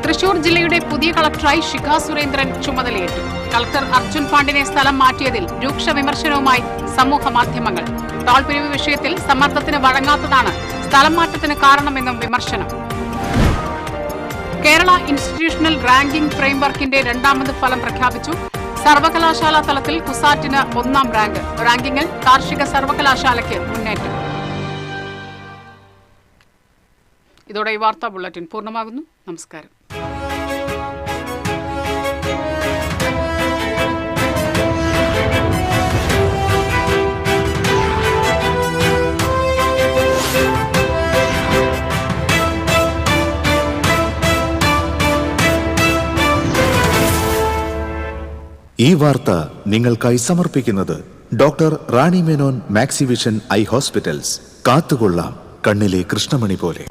തൃശൂർ ജില്ലയുടെ പുതിയ കളക്ടറായി ശിഖ സുരേന്ദ്രൻ ചുമതലയേറ്റു. കളക്ടർ അർജുൻ പാണ്ഡിനെ സ്ഥലം മാറ്റിയതിൽ രൂക്ഷ വിമർശനവുമായി സമൂഹ മാധ്യമങ്ങൾ. ടോൾ പിരിവ് വിഷയത്തിൽ സമ്മർദ്ദത്തിന് വഴങ്ങാത്തതാണ് സ്ഥലം മാറ്റത്തിന് കാരണമെന്നും വിമർശനം. കേരള ഇൻസ്റ്റിറ്റ്യൂഷണൽ റാങ്കിംഗ് ഫ്രെയിംവർക്കിന്റെ 2ാമത് ഫലം പ്രഖ്യാപിച്ചു. സർവകലാശാല തലത്തിൽ കുസാറ്റിന് 1ാം റാങ്ക്. റാങ്കിങ്ങിൽ കാർഷിക സർവകലാശാലയ്ക്ക് മുന്നേറ്റം. ഇതോടെ ഈ വാർത്താ ബുള്ളറ്റിൻ പൂർണ്ണമാകുന്നു. നമസ്കാരം. ഈ വാർത്ത നിങ്ങൾക്കായി സമർപ്പിക്കുന്നത് doctor Rani Menon Maxivision I hospitals. കാത്തുകൊള്ളാം കണ്ണിലെ കൃഷ്ണമണി പോലെ.